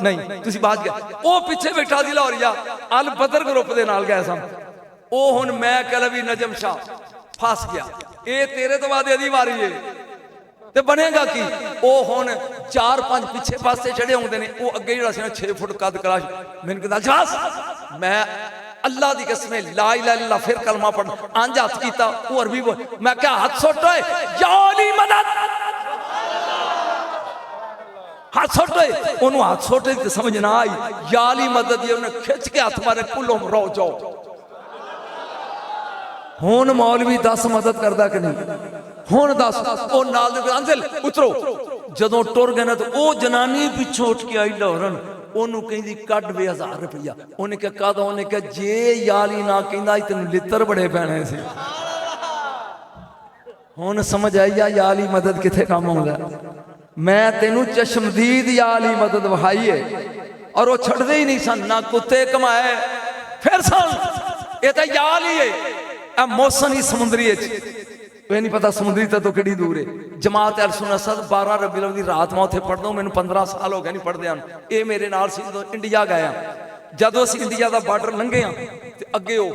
नहीं तुसी बाज गया वो पीछे बैठा दी लाहौरिया अल बदर ग्रुप दे नाल गए सा ओ हुण मैं कलवी नजम शाह फस गया ये तेरे तो बाद एदी वारी है ते बनेगा की ओ हुण 4-5 पिछे पासे चढ़े होंदे ने वो अगे जिहड़ा सी 6 फुट कद कलाश मैनूं कहंदा जवास मैं अल्लाह दी कसम ला इलाहा इल्लल्लाह फिर कलमा पढ़ अंज हथ कीता वो अरबी बोल मैं क्या हाथ सुट ओए या अली मदद हाथ सुट ओए ओनू हाथ सुट ते समझ ना आई या अली मदद ये उन्हें खिंच के हाथ मारे कुल्लो रो जाओ हुण मौलवी 10 मदद करदा कि नहीं? हुण 10 ओ नाल दे अंजल उतरो जदों टुर गए ना तो ओ जनानी पिछों उठ के आई लौरन ओनू कहंदी कढ वे 1000 रुपया। उन्हें क्या कहा? उन्हें क्या जे याली ना कहंदा तेन लित्र बड़े पैने सी। हुण समझ आई आ याली मदद किथे काम आउंदा। मैं तेनू चश्मदीद याली मदद वहाई है और वो छड़दे ही नहीं सन ना कुत्ते कमाए फिर सन ये तो याल ही है मौसम ही समुद्री ये नहीं पता समुद्री तो कि दूर है। जमात अल सुन्नत सद 12 रबी अव्वल दी रात मैं उत्थे पढ़दा मैनू 15 साल हो गए नहीं पढ़दे हैं। ये मेरे नाल सी जदों इंडिया गए जदों असीं इंडिया का बार्डर लंघे तो अगे वो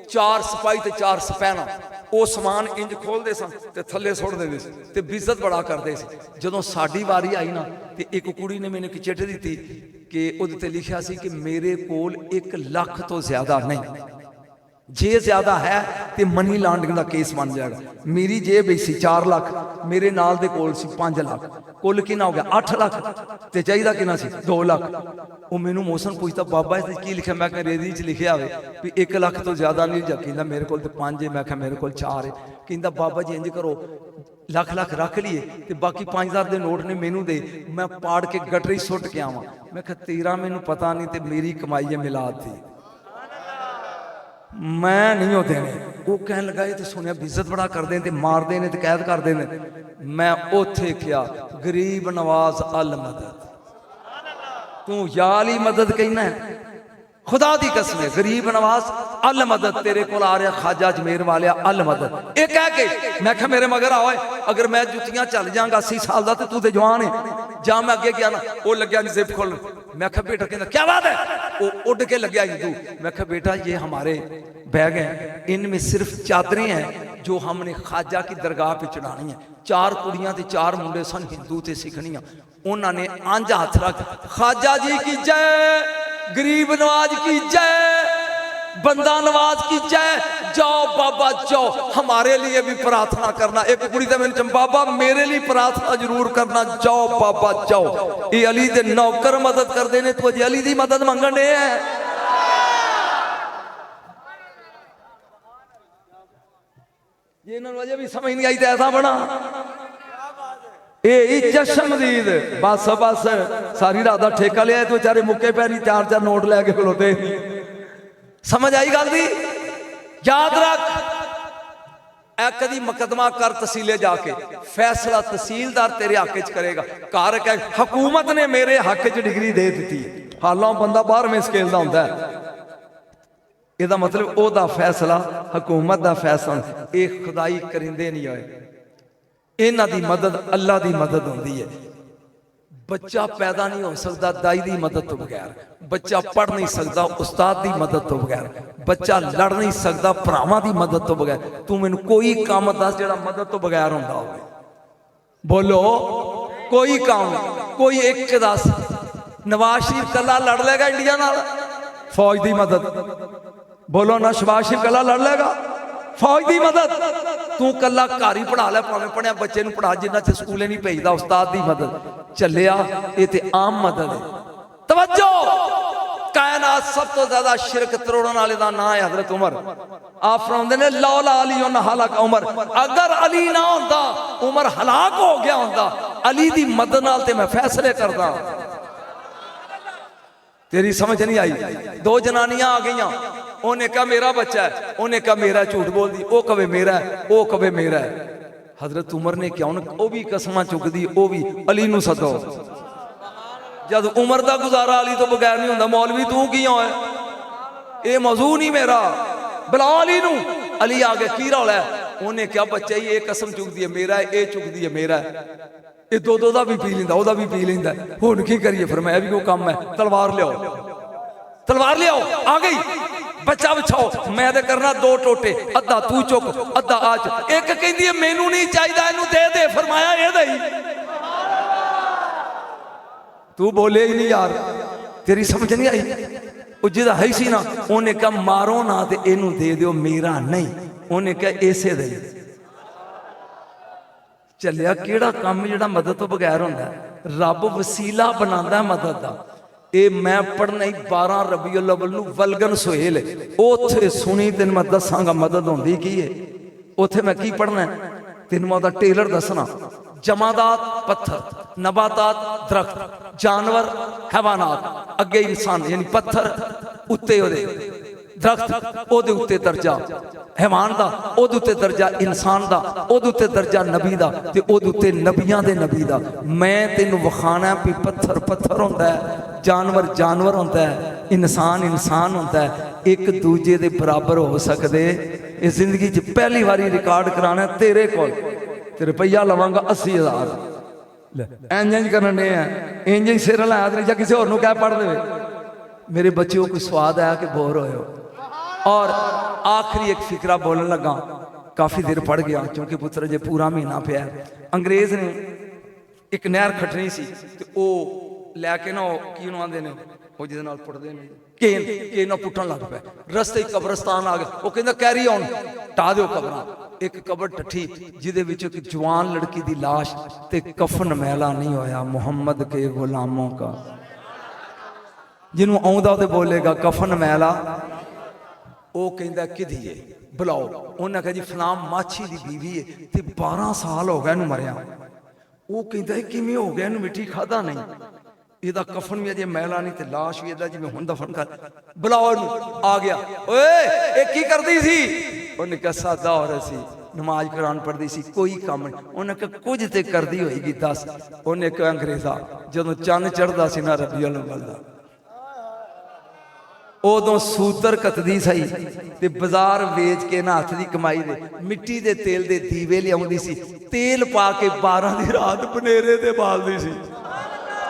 4 सिपाही ते 4 सपैना वो समान इंज खोलते सन ते थले सुट देंदे सी ते बेइज्जत बड़ा करते सी। जदों साडी वारी आई ना तो एक कुड़ी ने मैनू एक चिट्ठी दी कि उहदे ते लिखिया सी कि मेरे कोल 1 लाख तो ज्यादा नहीं, जे ज्यादा है तो मनी लॉन्ड्रिंग का केस बन जाएगा। मेरी जेब सी 4 लाख, मेरे नाल दे कोल सी 5 लाख, कुल कितना हो गया 8 लाख तो चाहिए कितना सी 2 लाख। वो मैनू मौसम पूछता बाबा इस की लिखा? मैं अंग्रेजी च लिखिया हो भी 1 लाख तो ज्यादा नहीं जा। कहता मेरे को 5 है। मैं मेरे को 4 है। कहता बाबा जी इंज करो लाख लाख रख लीए तो बाकी 5000 के नोट ने मैनू दे, मैं पाड़ के गटरी सुट के आवा। मैं तेरा मैनू पता नहीं तो मेरी कमाई है मिलाद थी, मैं नहीं होते ने। वो कह लगा ये तो सुनिया बेइज्जत बड़ा करते हैं, मारते हैं, कैद करते हैं। मैं उथे क्या गरीब नवाज अल मदद, तू याली मदद कहना है? खुदा दी कसम है गरीब नवाज अल मदद तेरे को आ रहा खाजा अजमेर वाले अल मदद। ये कह के मैं क्या मेरे मगर आओ अगर मैं जुतियां चल जाऊंगा 80 साल का तो तू तो जवान है जा। मैं अगे गया ना वो लग्या जिप खोल। मैं क्या बेटा कहना क्या बात है? वो उड़ के लग्या हिंदू। मैं क्या बेटा ये हमारे बैग हैं, इनमें सिर्फ चादरें हैं जो हमने खाजा की दरगाह पे चढ़ानी है। 4 कुड़ियां ते 4 मुंडे सन हिंदू ते सिखनियां। उन्होंने अंज हाथ रख खाजा जी की जय, गरीब नवाज की जय, बंदा नवाज की जय। जाओ बाबा जाओ हमारे लिए भी प्रार्थना करना। एक कुड़ी तो मैंने बाबा मेरे लिए प्रार्थना जरूर करना। जाओ बाबा जाओ। ये अली दे नौकर मदद कर देने तो अली दी मदद मंगन दे है। ये इन्होंने वजह भी समझ नहीं आई तो ऐसा बना ये चश्मदीद बस बस सारी रात का ठेका लिया तो बेचारे मुक्के पैरी 4-4 नोट लैके खलोते। समझ आई गल दी? याद रख ए कदी मुकदमा कर तहसीले जाके फैसला तहसीलदार तेरे हक च करेगा। घर कह हुकूमत ने मेरे हक च डिग्री दे दी, हालां बंदा 12वें स्केल का होंदा है। ਇਹਦਾ मतलब ਉਹਦਾ फैसला हुकूमत का फैसला ये खुदाई करिंदे नहीं होए। इन्हां दी मदद अल्लाह की मदद होंदी है। बच्चा पैदा नहीं हो सकता दाई की मदद तो बगैर, बच्चा पढ़ नहीं सकता उस्ताद की मदद तो बगैर, बच्चा लड़ नहीं सकता भरावां की मदद तो बगैर। तू मैनू कोई काम दस जिहड़ा मदद तो बगैर होंदा होवे? बोलो कोई काम, कोई एक दस। नवाज शरीफ कला लड़ लेगा इंडिया नाल फौज की मदद? बोलो ना शहबाज शरीफ कला लड़ लेगा फौज की मदद? तू कला घर ही पढ़ा लै, भावें पढ़िया बच्चे पढ़ा जिन्ना च स्कूले नहीं भेजदा। उस्ताद की मदद चलिया ये तो आम मदद है। तवज्जो कायनात सब तो ज्यादा शिरक तरोड़न वाले का नाम है हजरत उमर। आप फरमाते ने लौला अली हलाक उमर, अगर अली ना होंदा उमर हलाक हो गया होंदा। अली की मदद नाल ते मैं फैसले करदा। तेरी समझ नहीं आई? 2 जनानियां आ गई, उन्हें कहा मेरा बच्चा है, उन्हें कहा मेरा, झूठ बोल दी। वो कवे मेरा है, वो कवे मेरा है। हजरत उमर ने क्या वो भी कसमां चुकदी, वो भी अली नूं सदो। जब उमर का गुजारा अली तो बगैर नहीं होंदा। मौलवी तू की है, ये मौजू नहीं मेरा, बुला अली नूं। अली आ गया की रौला है? उन्हें क्या बच्चा ही ये कसम चुकदी है मेरा है, ये चुकदी है मेरा है, ये 2-2 का भी पी लेंदा, ओदा भी पी लेंदा। हुण की करिए? फिर मैं भी कोई काम है, तलवार लियाओ, तलवार लियाओ। आ गई बच्चा बिछाओ, मैं तो करना 2 टोटे, अद्धा तू चुक अद्धा आ चुक। एक कहती है मैनू नहीं चाहिए, इनू दे दे। फरमाया ये दई। तू बोले ही नहीं यार, तेरी समझ नहीं आई? वो जिदा है सी ना उन्हें कहा मारो ना तो इनू दे दो, मेरा नहीं। उन्हें कहा ऐसे दे। चलिया केड़ा काम जिहड़ा मदद तो बगैर होंदा? रब वसीला बनांदा मदद दा। ये मैं पढ़ना ही 12 रबीउल अव्वल नूं वलगन सोहेल उत्थे सुनी। तेन मैं दसांगा मदद होंदी की है। उत्थे मैं की पढ़ना तेन मैं उहदा टेलर दसना। जमादात पत्थर, नबातात दरख्त, जानवर हैवानात, अगे इंसान यानी पत्थर उत्ते ओहदे दरख्त, ओहदे उत्ते दर्जा हैवान दा, ओहदे उत्ते दर्जा इंसान दा, ओहदे उत्ते दर्जा नबी दा, ते ओहदे उत्ते नबियां दे नबी दा। मैं तेनू वखाना भी पत्थर पत्थर होंदा है, जानवर जानवर होंदा है, इंसान इंसान होंदा है, एक दूजे दे बराबर हो सकदे। इस जिंदगी च पहली बारी रिकॉर्ड कराना तेरे कोल, ते रुपया लवांगा 80,000। इंज करन डे हैं, इंज सिर लाया ते जां किसी होर नूं कह पढ़ देवे। मेरे बच्चों को स्वाद आया कि बोर होए हो। और आखिरी एक फिक्रा बोलने लगा, काफ़ी देर पढ़ गया क्योंकि पुत्र जे पूरा महीना पिया। अंग्रेज़ ने एक नहर खटनी सी ते ओ लैके ना की आंदे ने वो जिहदे नाल पुटदे ने केन ना पुटन लग पे। रस्ते कब्रस्तान आ गया, वो कहंदा कैरी ऑन टा दिओ कब्रां। एक कबर टट्ठी जिहदे विच एक जवान लड़की दी लाश ते कफन मैला नहीं होया मुहम्मद के गुलामों का। जिन्हों आउंदा ते बोलेगा कफन मैला, वो कहंदा किधीए बुलाओ। उन्हें कहा जी फलां माछी दी बीवी है ते 12 साल हो गए इहनूं मरिया। वो कहंदा किवें हो गया, इहनूं मिट्टी खादा नहीं, ਇਹਦਾ कफन भी अजे मैला नहीं तो लाश भी इदा जिवें हुण दफन कर। बुलाओ इहनूं। आ गया। ओए ये की करदी सी? उन्हें कहा सादा हो रहा सी, नमाज कुरान पढ़दी सी, कोई काम नहीं। उन्हें कहा कुछ तो करदी होएगी दस। उन्हें कहा अंग्रेज़ा जदों चंद चढ़दा सी ना रबीउल अव्वल दा, उदों सूतर कतदी सही ते बाजार वेच के ना हथ की कमाई दे मिट्टी दे तेल दे दीवे लियाउंदी सी, तेल पा के 12 दी रात बनेरे ते बालदी सी।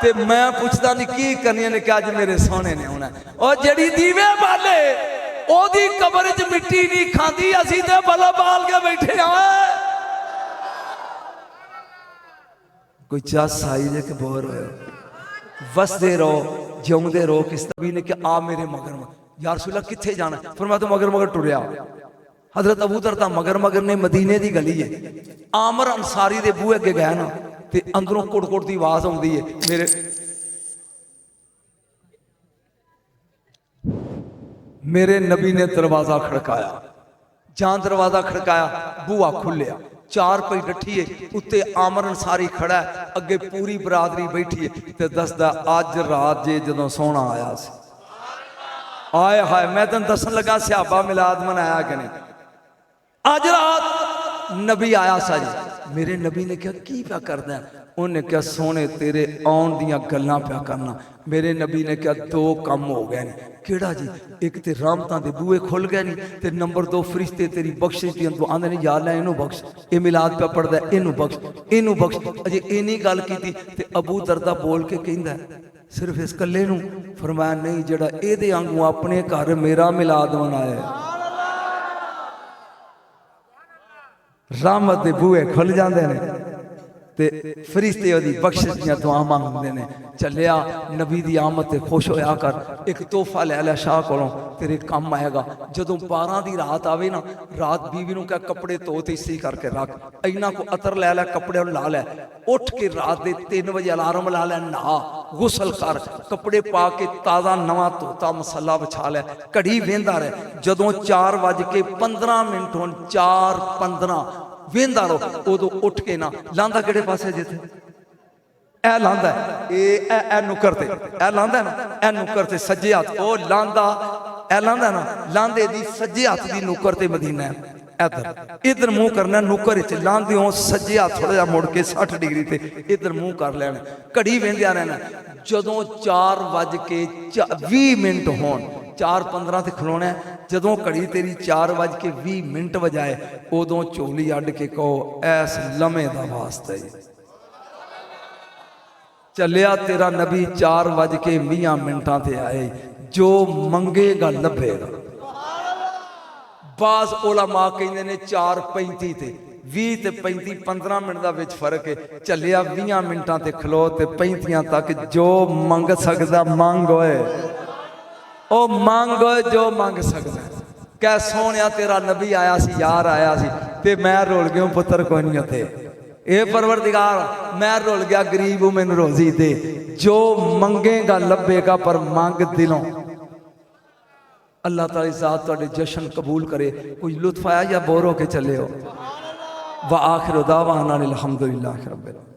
ते मैं पुछदा नहीं की करनी ने क्या अज मेरे सोहने ने आउणा। और जड़ी दीवे बाले ओदी कबर च मिट्टी नहीं खांदी, असीं ते बल्ब बाल के बैठे आ। कोई चस आई जे कि बोर होए, वसदे रहो जिउंदे रहो। किस नबी ने कि आ मेरे मगर या रसूल अल्लाह किथे जाना? फरमाया तो मगर मगर टुरिया। हजरत अबू दरदा मगर मगर ने मदीने दी गली है, आमर अंसारी दे बूहे अगे गए ना ते अंदरों कुड़ कुड़ दी आवाज आउंदी है। मेरे नबी ने दरवाजा खड़काया, जां दरवाजा खड़काया, बूहा खुलिया, चार पई डठी है, उत्ते आमर अंसारी खड़ा है, अगे पूरी बरादरी बैठी है ते दसदा अज रात जे जदों सोना आया सी। आए हाय मैं तेन दसन लगा सहाबा मिलाद मनाया कि नहीं? अज रात नबी आया सा जी। मेरे नबी ने कहा की प्या करदा? उन्हें कहा सोने तेरे आउण दियां गल्लां प्या करना। मेरे नबी ने कहा 2 काम हो गए ने। केड़ा जी? एक तो रहमतां दे बूहे खुल गए नहीं, ते नंबर 2 फरिश्ते तेरी बख्शिश दी तू आंदे ने या अल्लाह इनू बख्श, ये मिलाद पे पढ़दा इनू बख्श, इनू बख्श। अजे इन्नी गल कीती ते अबू दरदा बोल के कहंदा सिर्फ इस कल्ले नू? फरमाया नहीं, जेड़ा एदे वांगू अपने घर मेरा मिलाद मनाया। रहमत दे बूहे खुल जांदे ने ते फरिश्ते ओदी बख्शिश दियां दुआ मंगदे ने। चलिया नबी दी आमद ते खुश होया कर, एक तोहफा लै लै शाह कोलों, तेरे काम आएगा। जदों 12 दी रात आवे ना, रात बीवी नूं कह कपड़े धो ते इसी करके रख, इन्हां को अतर लै लै, कपड़े ला लै, उठ के रात दे 3 बजे अलार्म ला लै, नहा गुसल कर, कपड़े पा के ताज़ा नवा धोता मसला बिछा लै, घड़ी वेंदा रह। जदों 4:15 होण, 4:15 वेंदा रहो, उदों उठ के ना लांदा किहड़े पासे जिथे ए लांदा ए नुकर ते ए लांदा ना, ए नुकर ते सज्जे हाथ ओ लांदा, ए लांदा ना, लांदे दी सज्जे हाथ दी नुकर ते मदीना है। इधर इधर मुंह करना, नुकर च लांदे हो सज्जे हाथ थोड़ा जा मुड़ के 60 डिग्री ते इधर मुंह कर लेना, घड़ी वेंदिया रहना। जदों 4:20 होण, 4:15 ते खलोना है। जदों घड़ी तेरी 4:20 वजाए, उदों झोली अड्ड के कहो ऐस लम्हे दा वास्ता ही चलिया तेरा नबी 4:20 ते आए, जो मंगेगा लभेगा। बाज उलमा कहंदे ने 4:35 ते 20 ते 35 15 मिनट का विच फर्क है। चलिया 20 मिनटां ते खलो ते 35 तक जो मंग सकदा मंग होए, ओ मंग होए जो मंग सकदा। कह सोनिया तेरा नबी आया सी, यार आया सी ते मैं रोल गया पुत्र कोई नहीं होते। ए परवरदिगार मैं रुल गया गरीब हूं मैनू रोजी दे, जो मंगेगा लभेगा पर मंग दिलों। अल्लाह ताला ज़ात तुहाडे जश्न कबूल करे। कोई लुत्फ आया या बोर होके चले हो? व आखिर दावाना अनिल हम्दुलिल्लाहि रब्बिल आलमीन।